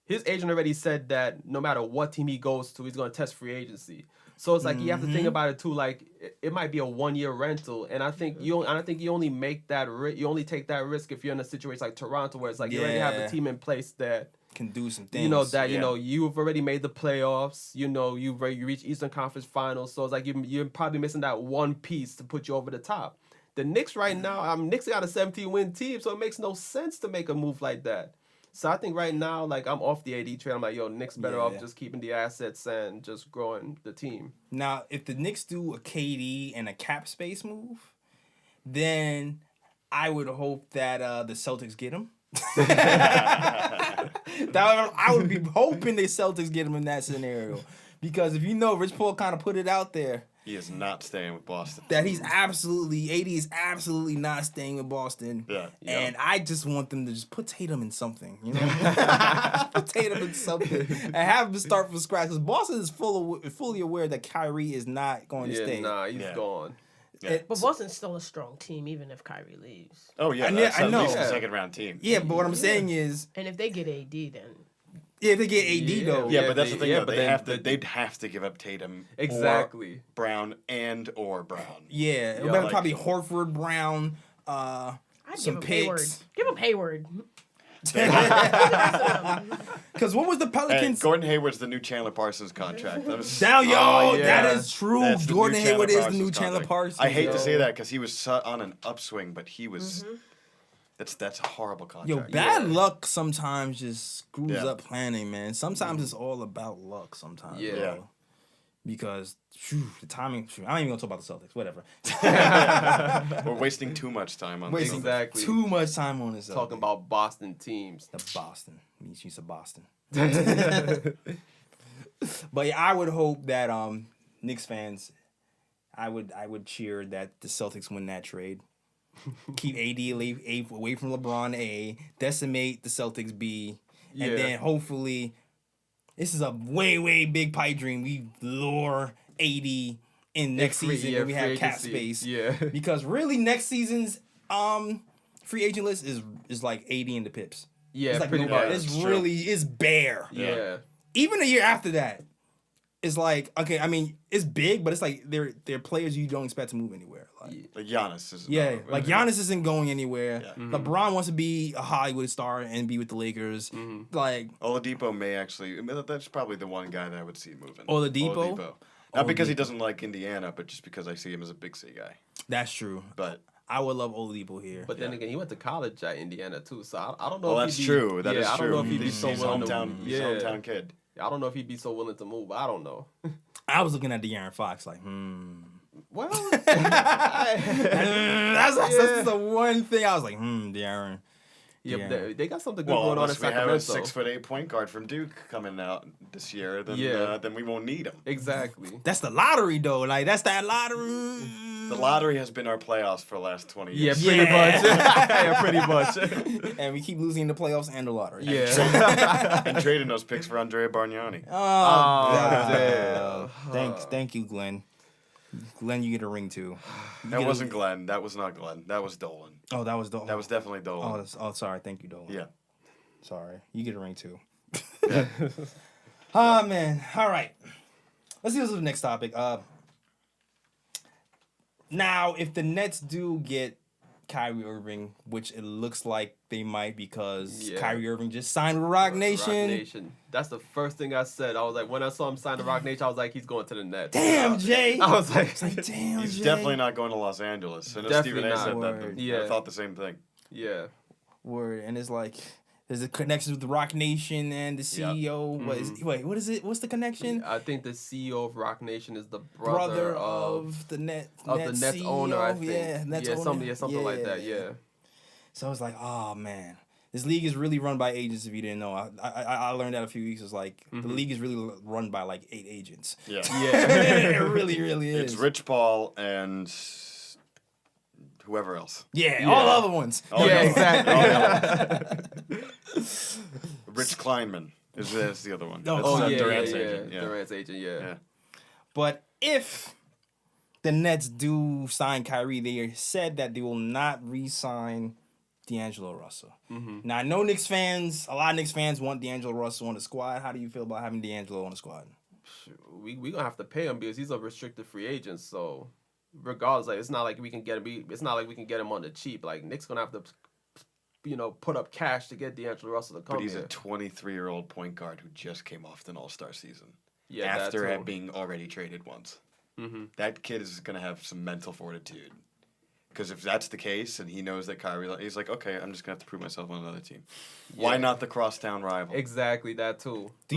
his agent already said that no matter what team he goes to, he's going to test free agency. So it's like you have to think about it too. Like it might be a 1-year rental, and I think you only make that you only take that risk if you're in a situation like Toronto, where it's like you already have a team in place that can do some things. You've already made the playoffs. You've already reached Eastern Conference Finals. So it's like you're probably missing that one piece to put you over the top. The Knicks right now, Knicks got a 17-win team, so it makes no sense to make a move like that. So I think right now, like, I'm off the AD trade. I'm like, Knicks better off just keeping the assets and just growing the team. Now, if the Knicks do a KD and a cap space move, then I would hope that the Celtics get him. I would be hoping the Celtics get him in that scenario. Because if you know, Rich Paul kind of put it out there. He is not staying with Boston. That he's absolutely, AD is absolutely not staying with Boston. Yeah. And I just want them to just put Tatum in something, you know? Put Tatum in something. And have him start from scratch. Because Boston is fully aware that Kyrie is not going to stay. Nah, he's gone. Yeah. But Boston's still a strong team, even if Kyrie leaves. Oh, yeah. I That's know. at least a second-round team. Yeah, but what I'm saying is, And if they get AD, then if they get AD, though. Yeah, but that's the thing, though. but They'd have to give up Tatum. Exactly. Or Brown or Brown. Yeah, it Yeah, would like- probably Horford, Brown, I'd some give him Hayward. picks. Give him Hayward. Because what was the Hey, Pelicans? Gordon Hayward's the new Chandler Parsons contract. That was, Down, yo, Oh, yeah. that is true. that's the Gordon new Hayward Chandler is the new Parsons Chandler contract. Parsons. I hate yo. to say that because he was on an upswing, but he was. That's a horrible Yo, contract. bad luck sometimes just screws Yeah. up planning, man. Sometimes it's all about luck. Sometimes, Yeah. bro. Because the timing. I ain't even gonna talk about the Celtics. Whatever. We're wasting too much time on Wasting this. Exactly. too much time on this. Talking about Boston teams. the Boston. She's a Boston. But yeah, I would hope that Knicks fans, I would cheer that the Celtics win that trade. Keep AD away from LeBron A, decimate the Celtics B, Yeah. and then hopefully, this is a way big pipe dream. We lure AD in next season when we have cap agency. space. Yeah. Because really next season's free agent list is like AD and the Pips. Yeah, It's like pretty nobody. much. It's True. really it's bare. Yeah. Even a year after that, it's like okay. I mean, it's big, but it's like they're players you don't expect to move anywhere. Like Giannis is. Yeah, like Giannis isn't going anywhere. Yeah. LeBron wants to be a Hollywood star and be with the Lakers. Like Oladipo may actually. I mean, that's probably the one guy that I would see moving. Oladipo? Not because he doesn't like Indiana, but just because I see him as a big city guy. that's true. But I would love Oladipo here. But then again, he went to college at Indiana too, so I don't know. well, if that's he'd be, true. That is I true. don't know if he'd be He's so willing hometown. to. He's a hometown kid. I don't know if he'd be so willing to move. I don't know. I was looking at De'Aaron Fox like, Well, that's the one thing I was like, De'Aaron. yeah, Yeah. but they got something good Well, going on in unless we have a Sacramento. 6'8" point guard from Duke coming out this year, then Yeah. then we won't need him. Exactly. That's the lottery though. Like that's that lottery. The lottery has been our playoffs for the last 20 Yeah, years. pretty much. Yeah, pretty much. And we keep losing the playoffs and the lottery. Yeah. And trading those picks for Andrea Bargnani. Oh, thank you, Glenn. Glenn, you get a ring too. That wasn't Glenn. That was not Glenn. That was Dolan. Oh, that was Dolan. That was definitely Dolan. Sorry. Thank you, Dolan. Yeah. Sorry. You get a ring too. Yeah. Oh man. All right. Let's see what's the next topic. Now, if the Nets do get Kyrie Irving, which it looks like they might because Yeah. Kyrie Irving just signed with Rock Nation. That's the first thing I said. I was like, when I saw him sign to Rock Nation, I was like, he's going to the Nets. Damn, Jay. I was like, It's like, damn, He's Jay. definitely not going to Los Angeles. I know Definitely Stephen A. not. said Word. that. Yeah. I thought the same thing. yeah. Word. And it's like, there's a connection with the Rock Nation and the CEO. What is it? What's the connection? I think the CEO of Rock Nation is the Brother of the Nets Nets owner, I think. Yeah, Nets owner. Something like that, yeah. So I was like, oh man, this league is really run by agents. If you didn't know, I learned that a few weeks. It's like the league is really run by like 8 agents. Yeah. Yeah. It really is. It's Rich Paul and whoever else. Yeah, all the other ones. Oh, Yeah, no. exactly. Rich Kleinman is the other one. Oh, That's, Oh, yeah, Durant's yeah, agent. yeah. Durant's agent, Yeah. But if the Nets do sign Kyrie, they said that they will not re-sign D'Angelo Russell. Now I know a lot of Knicks fans want D'Angelo Russell on the squad. How do you feel about having D'Angelo on the squad? We gonna have to pay him because he's a restricted free agent. So regardless, like it's not like we can get him. It's not like we can get him on the cheap. Like Knicks gonna have to, put up cash to get D'Angelo Russell to come But he's here. a 23-year-old point guard who just came off an All-Star season. Yeah, that after too. being already traded once. Mm-hmm. That kid is going to have some mental fortitude. Because if that's the case, and he knows that Kyrie, he's like, okay, I'm just gonna have to prove myself on another team. Why not the crosstown rival? Exactly that too. Do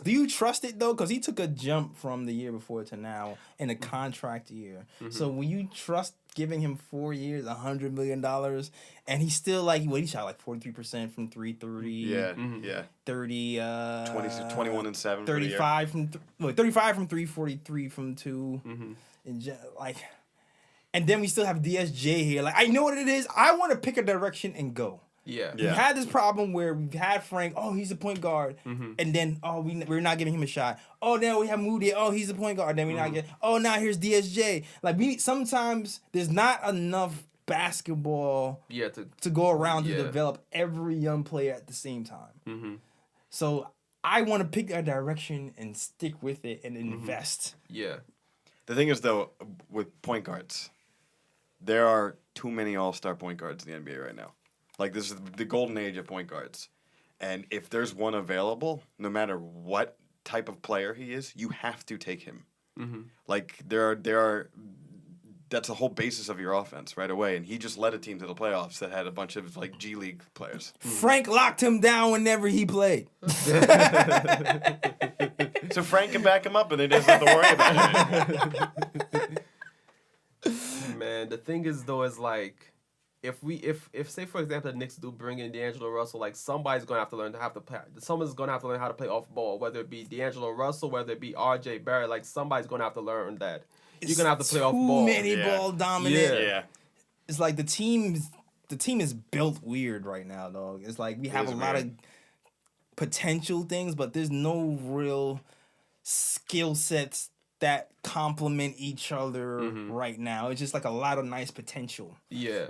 you trust it though? Because he took a jump from the year before to now in a contract year. So will you trust giving him 4 years, $100 million, and he's still like, he shot like 43% from 3. Yeah. 30. 21 and 7. 35 from 35 from 3, 43 from 2. And then we still have DSJ here. Like, I know what it is. I want to pick a direction and go. Yeah. We had this problem where we've had Frank. Oh, he's a point guard, and then we're not giving him a shot. Oh, now we have Moody. Oh, he's a point guard. Then we're not getting. Oh, now here's DSJ. Like sometimes there's not enough basketball. To go around to develop every young player at the same time. So I want to pick a direction and stick with it and invest. Yeah. The thing is though, with point guards, there are too many all-star point guards in the NBA right now. Like, this is the golden age of point guards. And if there's one available, no matter what type of player he is, you have to take him. Like, there are that's the whole basis of your offense right away. And he just led a team to the playoffs that had a bunch of, like, G League players. Frank locked him down whenever he played. So Frank can back him up and he doesn't have to worry about it. Man, the thing is, though, is like, if say for example the Knicks do bring in D'Angelo Russell, like somebody's gonna have to learn how to play. Someone's gonna have to learn how to play off ball, whether it be D'Angelo Russell, whether it be R.J. Barrett. Like somebody's gonna have to learn that you're gonna have to play off ball. Too many ball dominant. Yeah. It's like the team is built weird right now, dog. It's like we have a lot of potential things, but there's no real skill sets that complement each other right now. It's just like a lot of nice potential. Yeah.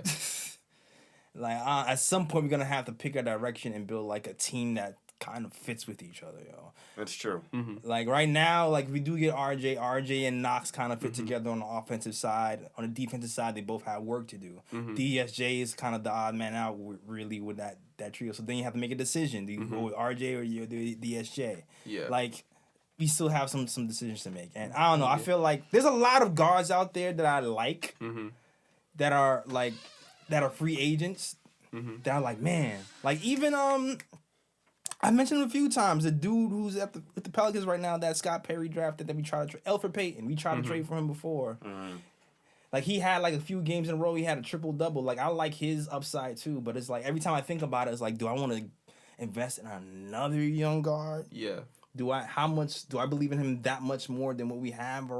Like at some point we're gonna have to pick a direction and build like a team that kind of fits with each other, yo. That's true. Like right now, like we do get RJ and Knox kind of fit together on the offensive side. On the defensive side, they both have work to do. DSJ is kind of the odd man out really with that trio. So then you have to make a decision. Do you go with RJ or you do DSJ? Yeah. Like we still have some decisions to make. And I don't know, I feel like there's a lot of guards out there that I like that are free agents that are like, man, like even I mentioned him a few times, the dude who's with the Pelicans right now that Scott Perry drafted that we tried to trade, Elfrid Payton, we tried to trade for him before. Like he had like a few games in a row, he had a triple-double. Like I like his upside too, but it's like every time I think about it, it's like, do I want to invest in another young guard? Yeah. How much do I believe in him that much more than what we have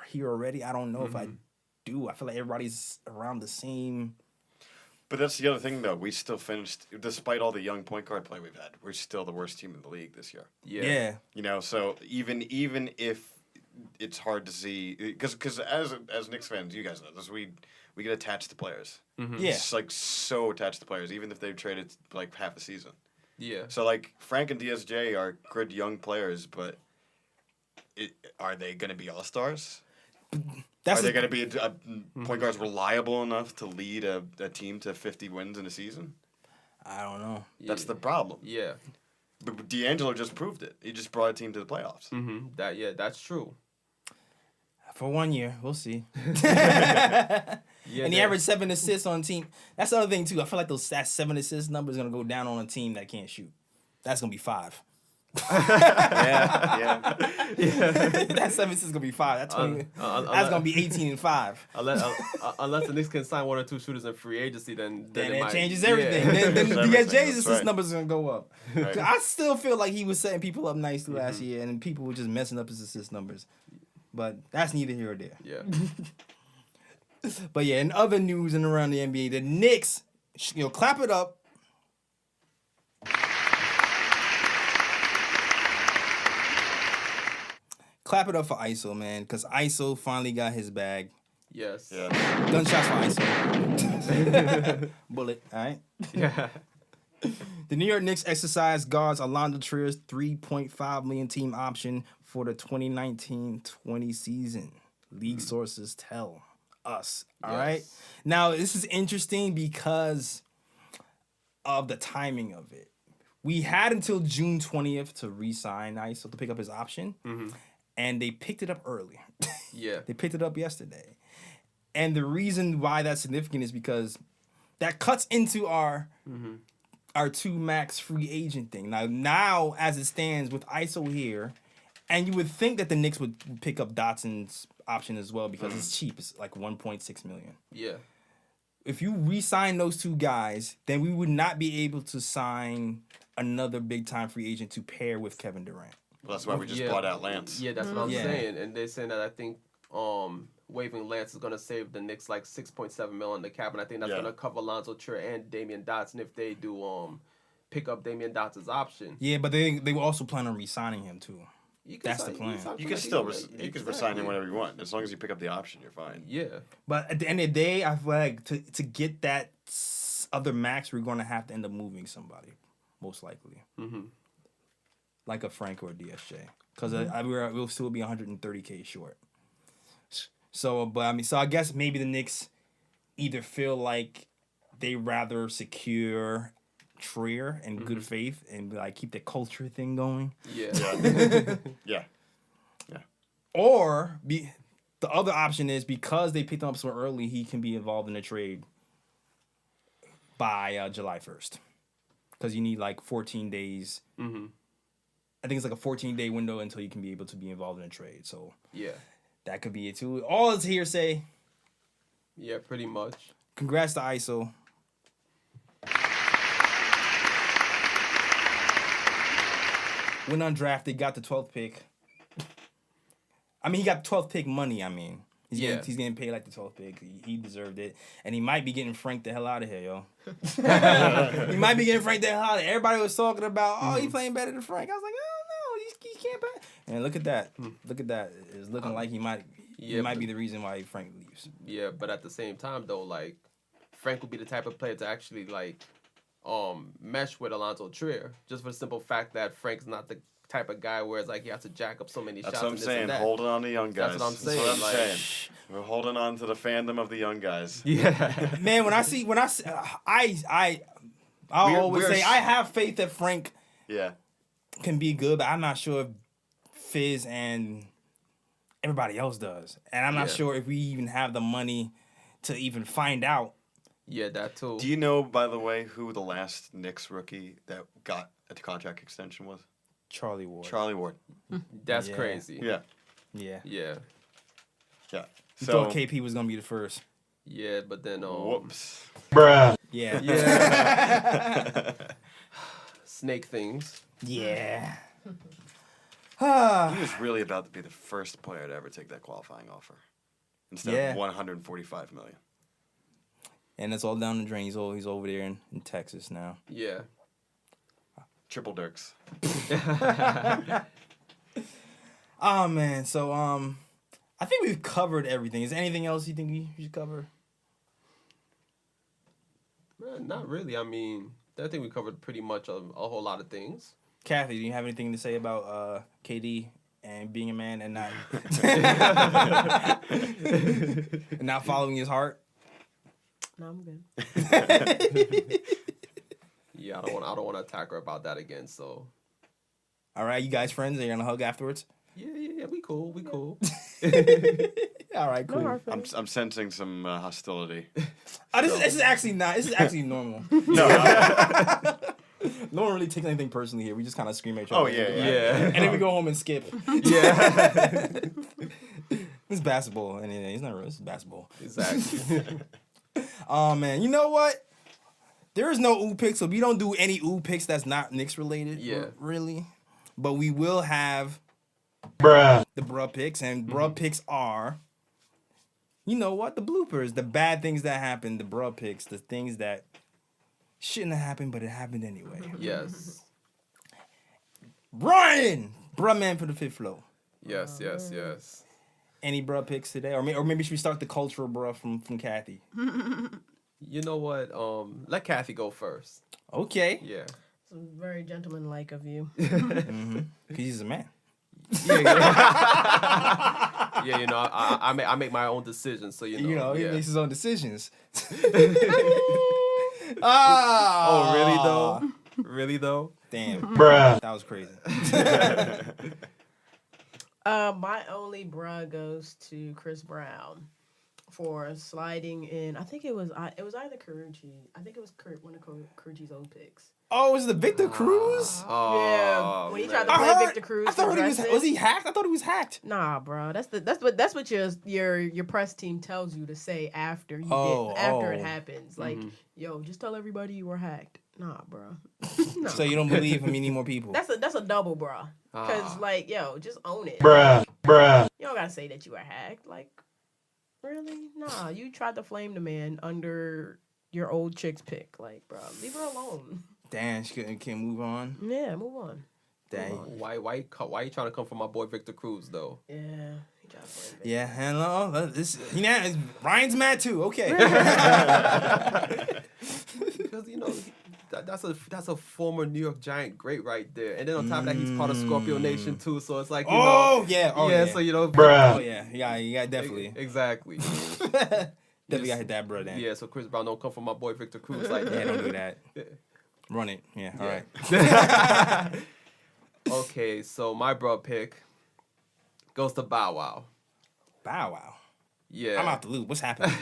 here already? I don't know if I do. I feel like everybody's around the same. But that's the other thing, though. We still finished, despite all the young point guard play we've had, we're still the worst team in the league this year. Yeah. You know, so even if it's hard to see, because as Knicks fans, you guys know this, we get attached to players. Yeah. It's like so attached to players, even if they've traded like half a season. Yeah. So like Frank and DSJ are good young players, but are they going to be all-stars? Are they going to be point guards reliable enough to lead a team to 50 wins in a season? I don't know. That's the problem. Yeah. But D'Angelo just proved it. He just brought a team to the playoffs. That's true. For 1 year, we'll see. Yeah, and he averaged 7 assists on team. That's the other thing too. I feel like that 7 assist number is gonna go down on a team that can't shoot. That's gonna be 5. yeah. That 7 assists is gonna be 5. That's gonna be 18 and 5. Unless the Knicks can sign 1 or 2 shooters in free agency, then it changes yeah. everything. Then DSJ's assist right. numbers are gonna go up. Right. I still feel like he was setting people up nicely last year, and people were just messing up his assist numbers. But that's neither here or there. Yeah. But yeah, in other news and around the NBA, the Knicks, clap it up. Clap it up for ISO, man, because ISO finally got his bag. Yes. Yeah. Gunshots for ISO. Bullet, all right? Yeah. The New York Knicks exercised guards Alonzo Trier's $3.5 million team option for the 2019-20 season. League sources tell us. All right. Now, this is interesting because of the timing of it. We had until June 20th to re-sign ISO to pick up his option, and they picked it up early. Yeah. They picked it up yesterday. And the reason why that's significant is because that cuts into our two max free agent thing. Now as it stands with ISO here, and you would think that the Knicks would pick up Dotson's option as well because it's cheap. It's like $1.6 million. Yeah. If you re-sign those two guys, then we would not be able to sign another big-time free agent to pair with Kevin Durant. Well, that's why we just bought out Lance. Yeah, that's what I'm saying. And they're saying that I think waiving Lance is going to save the Knicks like $6.7 million in the cap, and I think that's going to cover Lonzo Trier and Damian Dotson if they do pick up Damian Dotson's option. Yeah, but they will also plan on re-signing him too. That's the plan. You can still resign him whenever you want. As long as you pick up the option, you're fine. Yeah. But at the end of the day, I feel like to get that other max, we're going to have to end up moving somebody, most likely. Mm-hmm. Like a Frank or a DSJ. Because we'll still be $130K short. So, I guess maybe the Knicks either feel like they rather secure Trier in good faith and like keep the culture thing going. Yeah. Yeah. Or the other option is because they picked him up so early, he can be involved in a trade by July 1st. Because you need like 14 days. Mm-hmm. I think it's like a 14-day window until you can be able to be involved in a trade. So that could be it too. All is hearsay. Yeah, pretty much. Congrats to ISO. Went undrafted, got the 12th pick. I mean, he got 12th pick money, He's getting paid like the 12th pick. He deserved it. And he might be getting Frank the hell out of here, yo. He might be getting Frank the hell out of here. Everybody was talking about, he's playing better than Frank. I was like, oh, no, he can't play. And look at that. Look at that. It's looking like he might be the reason why Frank leaves. Yeah, but at the same time, though, like, Frank would be the type of player to actually, like, mesh with Alonzo Trier, just for the simple fact that Frank's not the type of guy where it's like he has to jack up so many shots. That's what I'm saying. Holding on to young guys. That's what I'm saying. That's what I'm saying. We're holding on to the fandom of the young guys. Yeah, man. When I see, I always say I have faith that Frank can be good, but I'm not sure if Fizz and everybody else does, and I'm not sure if we even have the money to even find out. Yeah, that too. Do you know, by the way, who the last Knicks rookie that got a contract extension was? Charlie Ward. That's crazy. Yeah. You So, thought KP was gonna be the first. Yeah, but then whoops. Bruh. Yeah. Snake things. Yeah. He was really about to be the first player to ever take that qualifying offer instead of $145 million. And it's all down the drain. He's over there in Texas now. Yeah. Triple Dirks. Oh man, so I think we've covered everything. Is there anything else you think we should cover? Not really. I mean, I think we covered pretty much a whole lot of things. Kathy, do you have anything to say about KD and being a man and not and not following his heart? No, I'm good. Yeah, I don't want to attack her about that again. So, all right, you guys friends? Are you gonna hug afterwards? Yeah, we cool. All right, cool. No, I'm sensing some hostility. This is actually not. This is actually normal. No. No one really takes anything personally here. We just kind of scream at each other. Oh yeah. And then we go home and skip. Yeah. It's basketball. And it's not real. It's basketball. Exactly. Oh man, you know what? There is no ooh picks, so we don't do any ooh picks that's not Knicks related. Yeah. Really. But we will have Bruh. the bruh picks, and bruh picks are, you know what? The bloopers, the bad things that happened, the bruh picks, the things that shouldn't have happened, but it happened anyway. Yes. Brian! Bruh man for the fifth flow. Yes. Any bruh picks today? Or maybe should we start the cultural bruh from Kathy? You know what? Let Kathy go first. Okay. Yeah. It's very gentlemanlike of you. Mm-hmm. Because he's a man. Yeah, you know, I make my own decisions, so You know, he makes his own decisions. Oh, really though? Damn. Bruh. That was crazy. My only bruh goes to Chris Brown for sliding in. I think it was either Carucci. I think it was one of Carucci's old picks. Oh, was it Victor Cruz? Yeah, when he tried to play Victor Cruz. I thought was he hacked? I thought he was hacked. Nah, bro. That's what your press team tells you to say after it happens. Like, yo, just tell everybody you were hacked. Nah, bro. Nah. So you don't believe him? You need more people. That's a double, bro. Because like, yo, just own it. Bruh. You don't gotta say that you were hacked. Like, really? Nah, you tried to flame the man under your old chick's pick. Like, bro, leave her alone. Damn, she can't move on. Yeah, move on. Dang. Why you trying to come for my boy Victor Cruz though? Yeah, he tried to flame Victor. Yeah, hello. Ryan's mad too. Okay. Because that's a former New York Giant great right there, and then on top of that he's part of Scorpio Nation too. So it's like yeah. So you know, Bruh. Oh yeah, definitely. Exactly. Definitely got hit that, bro. Then. Yeah, so Chris Brown don't come for my boy Victor Cruz like that. Yeah, don't do that. Run it. Yeah, all right. Okay, so my bro pick goes to Bow Wow. Bow Wow. Yeah. I'm out the loop. What's happening?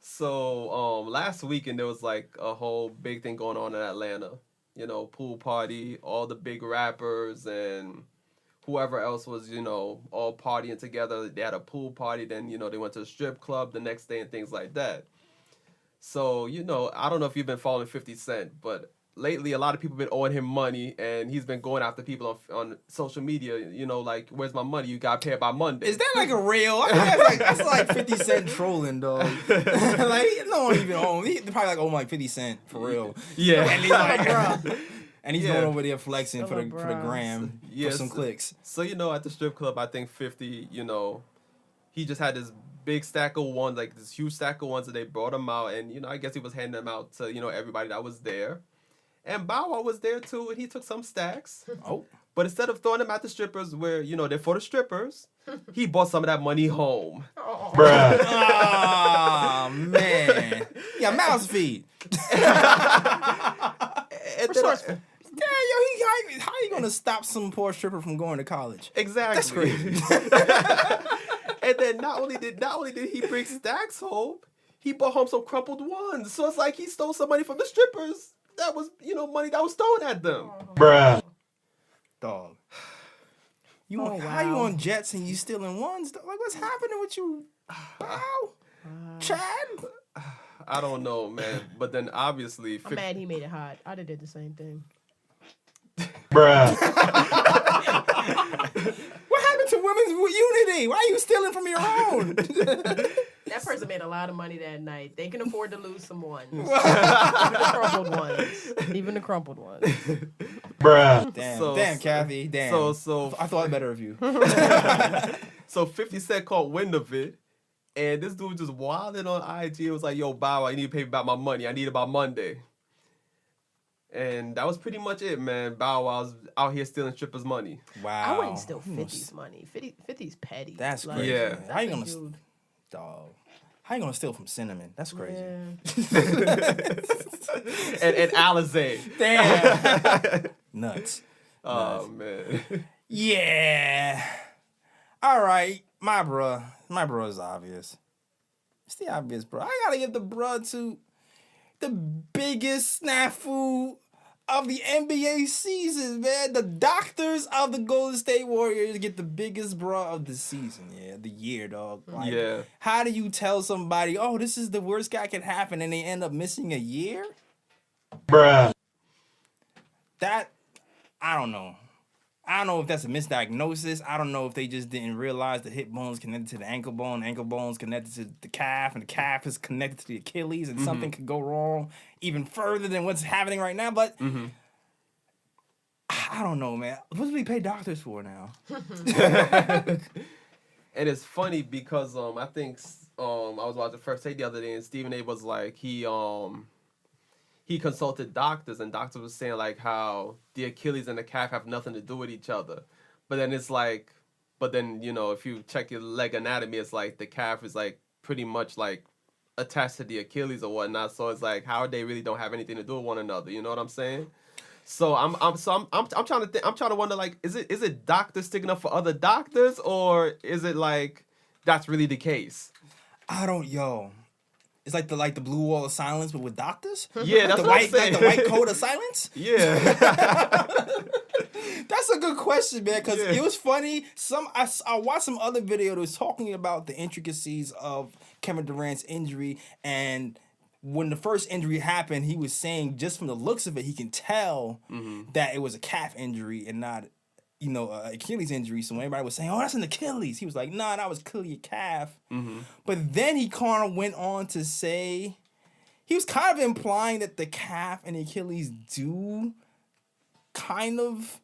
So last weekend there was like a whole big thing going on in Atlanta. You know, pool party, all the big rappers and whoever else was, you know, all partying together. They had a pool party, then, you know, they went to a strip club the next day and things like that. So, you know, I don't know if you've been following 50 Cent, but lately a lot of people have been owing him money, and he's been going after people on social media, you know, like, where's my money? You got paid by Monday. Is that like a real? I think that's like 50 Cent trolling, dog. Like, he don't even own. He probably like own like 50 Cent for real. Yeah. And he's like, and he's going over there flexing for the gram, for some clicks. So, you know, at the strip club, I think 50, you know, he just had this big stack of ones, like this huge stack of ones, that they brought him out, and, you know, I guess he was handing them out to, you know, everybody that was there. And Bow Wow was there too, and he took some stacks. Oh. But instead of throwing them at the strippers where, you know, they're for the strippers, he bought some of that money home. Bruh. Oh, man. Yeah, mouse feed. Resourceful. Yeah, how you gonna stop some poor stripper from going to college? Exactly. That's crazy. And then not only did he bring stacks home, he brought home some crumpled ones. So it's like he stole some money from the strippers. That was, you know, money that was thrown at them. Bruh. Dog. How you on jets and you stealing ones? Like, what's happening with you? Bow? Chad? I don't know, man. But then obviously... I'm mad he made it hot. I'd have did the same thing. Bruh. What happened to women's unity? Why are you stealing from your own? That person made a lot of money that night. They can afford to lose some ones. Even the crumpled ones. Bruh. Damn, Kathy. Damn. So I thought better of you. So 50 Cent caught wind of it, and this dude just wilding on IG. It was like, yo, Bow Wow, you need to pay me back my money. I need it by Monday. And that was pretty much it, man. Bow Wow's out here stealing strippers' money. Wow. I wouldn't steal 50's money. 50's petty. That's like, crazy. Yeah. How you gonna... Dog. How you gonna steal from Cinnamon? That's crazy. Yeah. and Alizé. Damn. Nuts. Oh, man. Yeah. All right. My bro is obvious. It's the obvious, bro. I gotta give the bro to the biggest snafu of the NBA season, man. The doctors of the Golden State Warriors get the biggest bro of the season, the year, dog. Like, Yeah. How do you tell somebody, oh, this is the worst that could happen, and they end up missing a year? Bruh. That, I don't know. I don't know if that's a misdiagnosis. I don't know if they just didn't realize the hip bone's connected to the ankle bone's connected to the calf, and the calf is connected to the Achilles, and something could go wrong even further than what's happening right now. But I don't know, man. What do we pay doctors for now? And it's funny because I think I was watching First Take the other day, and Stephen A was like, he consulted doctors, and doctors was saying like how the Achilles and the calf have nothing to do with each other. But then it's like, you know, if you check your leg anatomy, it's like the calf is like pretty much like attached to the Achilles or whatnot. So it's like how they really don't have anything to do with one another. You know what I'm saying? So I'm trying to think. I'm trying to wonder, like, is it doctors sticking up for other doctors, or is it like that's really the case? It's like the blue wall of silence, but with doctors. Yeah, that's the what I'm saying. the white code of silence. Yeah. That's a good question, man. Because it was funny. I watched some other video that was talking about the intricacies of Kevin Durant's injury, and when the first injury happened, he was saying just from the looks of it, he can tell that it was a calf injury and not, Achilles injury. So when everybody was saying, "Oh, that's an Achilles," he was like, "Nah, that was clearly a calf." But then he kind of went on to say, he was kind of implying that the calf and the Achilles do kind of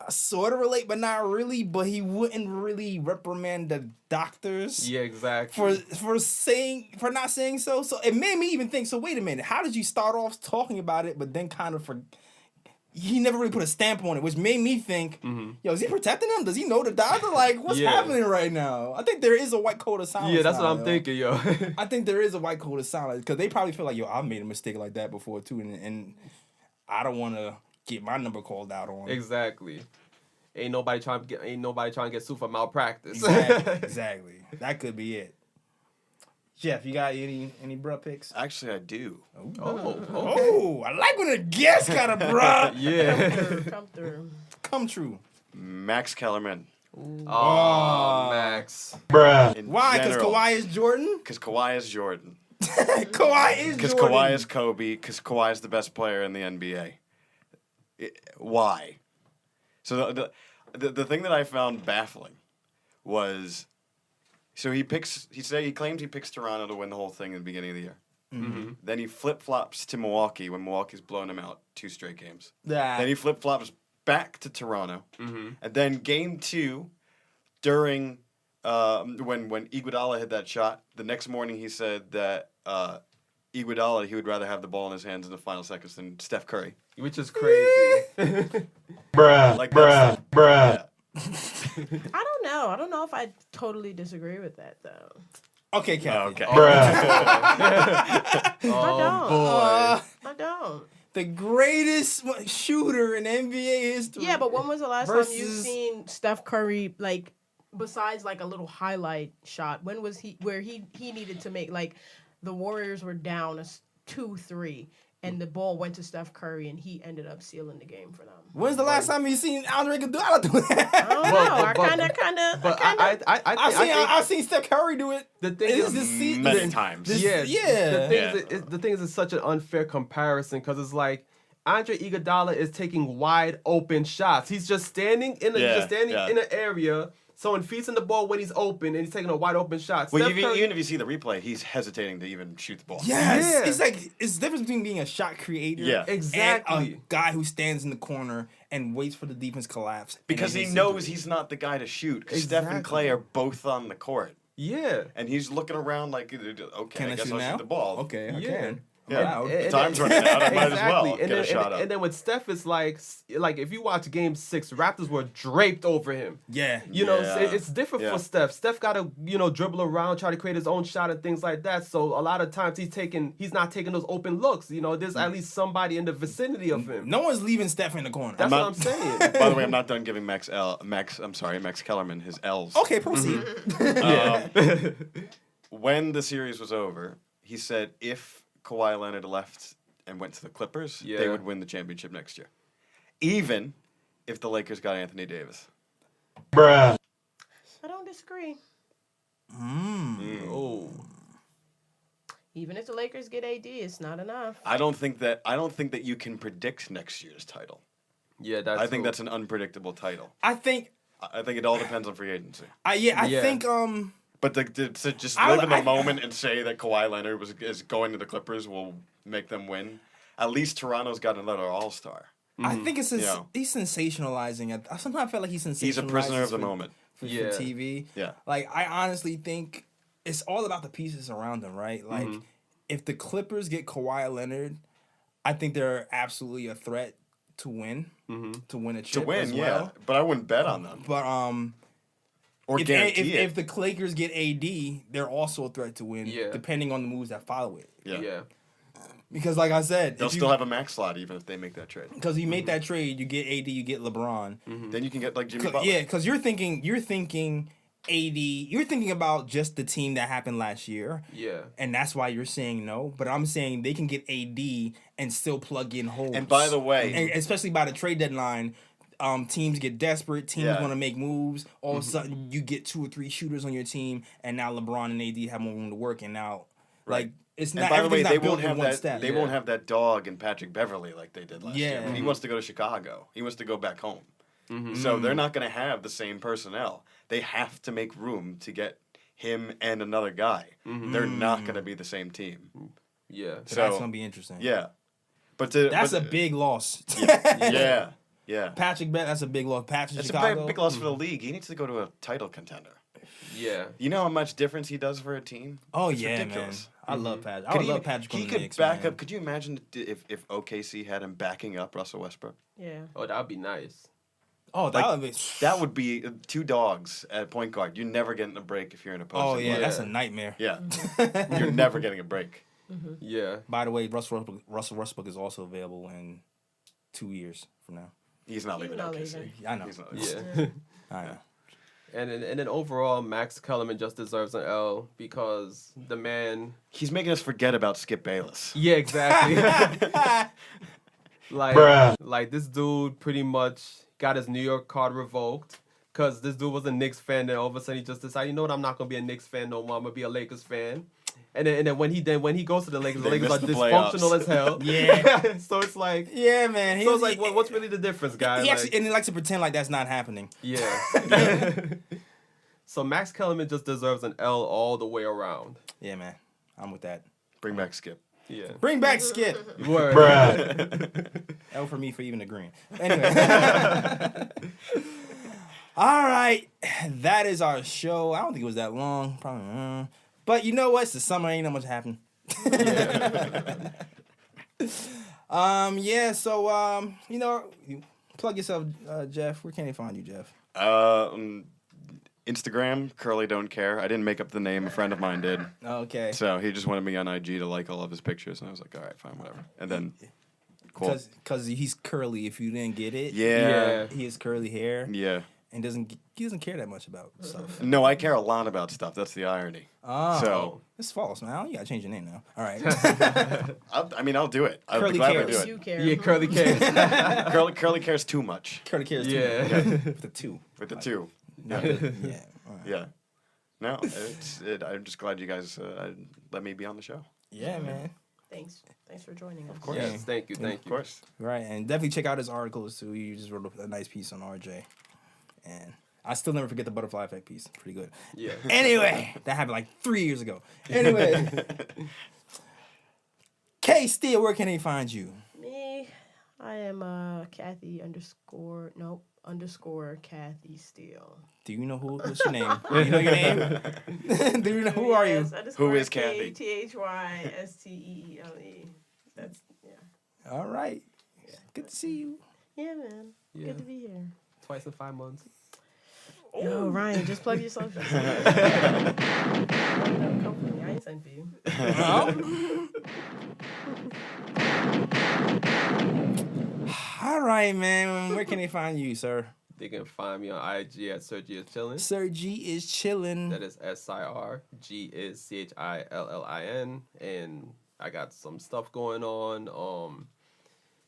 sort of relate, but not really. But he wouldn't really reprimand the doctors. Yeah, exactly. For not saying so. So it made me even think. So wait a minute, how did you start off talking about it, but then kind of he never really put a stamp on it, which made me think, yo, is he protecting him? Does he know the doctor? Like, what's happening right now? I think there is a white code of silence. Yeah, that's now, what I'm thinking, yo. I think there is a white code of silence because they probably feel like, yo, I've made a mistake like that before too, and I don't want to get my number called out on. Exactly. Ain't nobody trying to get sued for malpractice. Exactly. That could be it. Jeff, you got any bruh picks? Actually, I do. Oh, I like when a guest got a bruh. Yeah. Come through. Come true. Max Kellerman. Oh, Max. Why? Because Kawhi is Jordan? Because Kawhi is Jordan. Kawhi is Jordan. Because Kawhi is Kobe. Because Kawhi is the best player in the NBA. Why? So the thing that I found baffling was, so he claims he picks Toronto to win the whole thing in the beginning of the year. Mm-hmm. Then he flip-flops to Milwaukee when Milwaukee's blown him out 2 straight games. Yeah. Then he flip-flops back to Toronto. Mm-hmm. And then game 2, during when Iguodala hit that shot, the next morning he said that Iguodala, he would rather have the ball in his hands in the final seconds than Steph Curry. Which is crazy. Bruh. Yeah. I don't know if I totally disagree with that though. Okay, Kathy. Okay. I don't. The greatest shooter in NBA history. Yeah, but when was the last time you've Versus- seen Steph Curry, like, besides like a little highlight shot? When was he where he needed to make, like, the Warriors were down 2-3 and the ball went to Steph Curry and he ended up sealing the game for them? When's the last time you seen Andre Iguodala do that? I don't know. I've seen Steph Curry do it. The thing is, many times. The thing is, it's such an unfair comparison because it's like Andre Iguodala is taking wide open shots. He's just standing in an area. Someone feeds him the ball when he's open, and he's taking a wide open shot. Well, even if you see the replay, he's hesitating to even shoot the ball. Yes. Yeah. It's like, it's the difference between being a shot creator Exactly. and a guy who stands in the corner and waits for the defense collapse. Because he knows he's not the guy to shoot. Because Steph and Clay are both on the court. Yeah. And he's looking around like, okay, I guess I'll shoot the ball. Okay, I Yeah. can. Yeah. Wow. Time's running out. I might as well Exactly. get a shot up. And then with Steph, it's like if you watch Game 6, Raptors were draped over him. Yeah. You know, Yeah. it's different for Steph. Steph got to, dribble around, try to create his own shot and things like that. So a lot of times he's not taking those open looks. There's at least somebody in the vicinity of him. No one's leaving Steph in the corner. That's what I'm saying. By the way, I'm not done giving Max Kellerman his L's. Okay, proceed. When the series was over, he said if Kawhi Leonard left and went to the Clippers, they would win the championship next year. Even if the Lakers got Anthony Davis. I don't disagree. Oh. Even if the Lakers get AD, it's not enough. I don't think that you can predict next year's title. Yeah, I think that's an unpredictable title. I think it all depends on free agency. I think But to just live in the moment and say that Kawhi Leonard is going to the Clippers will make them win. At least Toronto's got another All-Star. I think it's he's sensationalizing it. Sometimes I feel like he's sensationalizing. He's a prisoner of the moment for TV. Yeah. Like, I honestly think it's all about the pieces around him, right? Like, if the Clippers get Kawhi Leonard, I think they're absolutely a threat to win a chip as well. But I wouldn't bet on them. But or guarantee it. If the Lakers get AD, they're also a threat to win, depending on the moves that follow it. Yeah. Because, like I said, they'll still have a max slot even if they make that trade. Because you make that trade, you get AD, you get LeBron. Then you can get like Jimmy Butler. Yeah, because you're thinking AD. You're thinking about just the team that happened last year. Yeah. And that's why you're saying no. But I'm saying they can get AD and still plug in holes. And by the way, and especially by the trade deadline, teams get desperate. Teams want to make moves. All of a sudden, you get 2 or 3 shooters on your team, and now LeBron and AD have more room to work. And now, like, it's not. And by the way, everything's they not built won't in have one that. step. They won't have that dog in Patrick Beverly like they did last year. Yeah. He wants to go to Chicago. He wants to go back home. So they're not going to have the same personnel. They have to make room to get him and another guy. They're not going to be the same team. Yeah. So that's gonna be interesting. Yeah, but that's a big loss. Yeah. Patrick Bet, that's a big loss. Patrick It's Chicago. a big loss for the league. He needs to go to a title contender. Yeah. You know how much difference he does for a team? Oh It's yeah, ridiculous. man. I love Patrick. I would love Patrick. He on the could Knicks, back man. up. Could you imagine if OKC had him backing up Russell Westbrook? Yeah. Oh, that'd be nice. Oh, that would be. That would be 2 dogs at point guard. You're never getting a break if you're in a post. Oh yeah, that's a nightmare. Yeah. You're never getting a break. Yeah. By the way, Russell Westbrook is also available in 2 years from now. He's not leaving not OKC. leaving. I know. He's not Yeah. I know. And then overall, Max Kellerman just deserves an L because the man. He's making us forget about Skip Bayless. Yeah, exactly. like this dude pretty much got his New York card revoked because this dude was a Knicks fan. Then all of a sudden he just decided, you know what, I'm not gonna be a Knicks fan no more. I'm gonna be a Lakers fan. And then when he goes to the Lakers are missed the dysfunctional playoffs. as hell. Yeah. So it's like. Yeah, man. So it's like, what's really the difference, guys? He actually, and he likes to pretend like that's not happening. Yeah. So Max Kellerman just deserves an L all the way around. Yeah, man. I'm with that. Bring back Skip. Yeah. Bring back Skip. Word. L for me for even agreeing. Anyway. All right. That is our show. I don't think it was that long. Probably. But you know what? It's the summer. Ain't not much happened. Yeah. So you plug yourself, Jeff. Where can they find you, Jeff? Instagram, Curly Don't Care. I didn't make up the name. A friend of mine did. Okay. So he just wanted me on IG to like all of his pictures, and I was like, all right, fine, whatever. And then, cool. Because he's curly. If you didn't get it, Yeah. he has curly hair. Yeah. And he doesn't care that much about stuff. No, I care a lot about stuff. That's the irony. Oh, So it's false, man. You gotta change your name now. All right. I'll do it. I'll Curly gladly cares. do You it. care. Yeah, curly cares. Curly cares too much. Curly cares too. Yeah. With the 2. With the 2. Yeah. Yeah. All right. Yeah. No, I'm just glad you guys let me be on the show. Yeah, man. Thanks for joining us. Of course. Yes, thank you. Of course. Right, and definitely check out his articles too. You just wrote a nice piece on RJ, and I still never forget the butterfly effect piece. Pretty good. Yeah. Anyway, that happened like 3 years ago. Anyway, K.Steele, where can they find you? Me, I am Kathy __ Kathy Steele. Do you know what's your name? Do you know your name? Do you know who are you? Who is Kathy? KTHYSTEELE. That's All right. Good to see you. Yeah, man. Yeah. Good to be here. Twice in 5 months. Yo, Ryan, just plug your socials. Come for me. I ain't sent for you. All right, man. Where can they find you, sir? They can find me on IG at Sergi is Chillin'. Sir G is chilling. That is SIR. G is CHILLIN. And I got some stuff going on.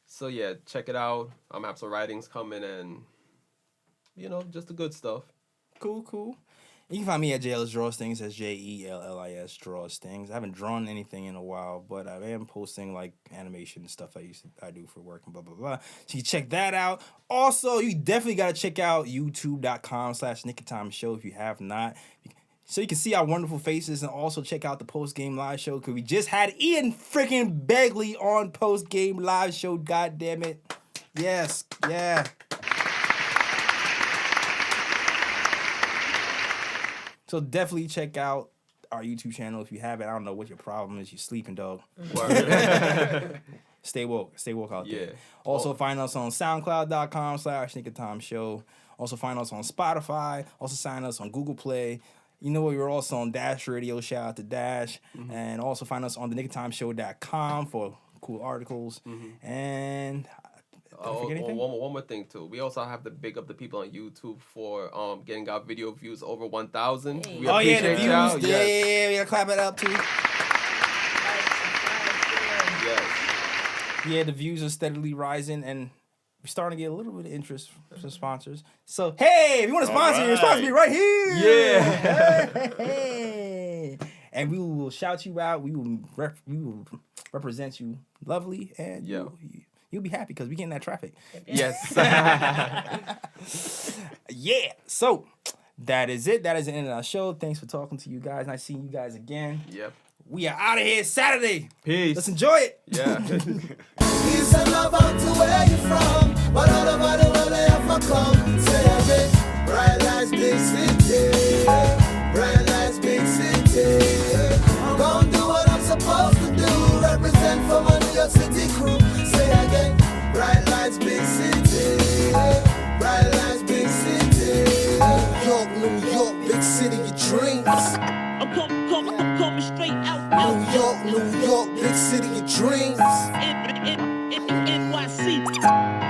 So yeah, check it out. I'm have some writings coming and just the good stuff. Cool. You can find me at J.Ellis Draws Things. That's JELLIS Draws Things. I haven't drawn anything in a while, but I am posting like animation stuff I do for work and blah blah blah. So you check that out. Also, you definitely gotta check out youtube.com/Nickatime Show if you have not. So you can see our wonderful faces and also check out the post-game live show because we just had Ian freaking Begley on post-game live show. God damn it. Yes. Yeah. So definitely check out our YouTube channel if you haven't. I don't know what your problem is. You're sleeping, dog. Stay woke. Stay woke out there. Yeah. Also find us on SoundCloud.com/Nickatime Show. Also find us on Spotify. Also sign us on Google Play. You know what? We're also on Dash Radio. Shout out to Dash. Mm-hmm. And also find us on the NickATimeShow.com for cool articles. Mm-hmm. And forget anything? One more thing too. We also have to big up the people on YouTube for getting our video views over 1,000. Hey. We Oh yeah, the appreciate views. y'all. Yeah, Yes. we gotta clap it up too. Yes. Yeah, the views are steadily rising, and we're starting to get a little bit of interest from sponsors. So hey, if you want to sponsor, your sponsor be right here. Yeah. Hey. And we will shout you out. We will represent you lovely, and you'll be happy because we getting that traffic. Yes. Yeah. So that is it. That is the end of our show. Thanks for talking to you guys. Nice seeing you guys again. Yep. We are out of here Saturday. Peace. Let's enjoy it. Yeah. Peace and love out to where you from. But all over the world they have come. Say again, bright lights, big city. Bright lights, big city. I'm gonna do what I'm supposed to do. Represent for my New York City crew. Say again, bright lights, big city. Bright lights, big city. New York, big city of dreams. I'm coming straight out. New York, big city of dreams. NYC.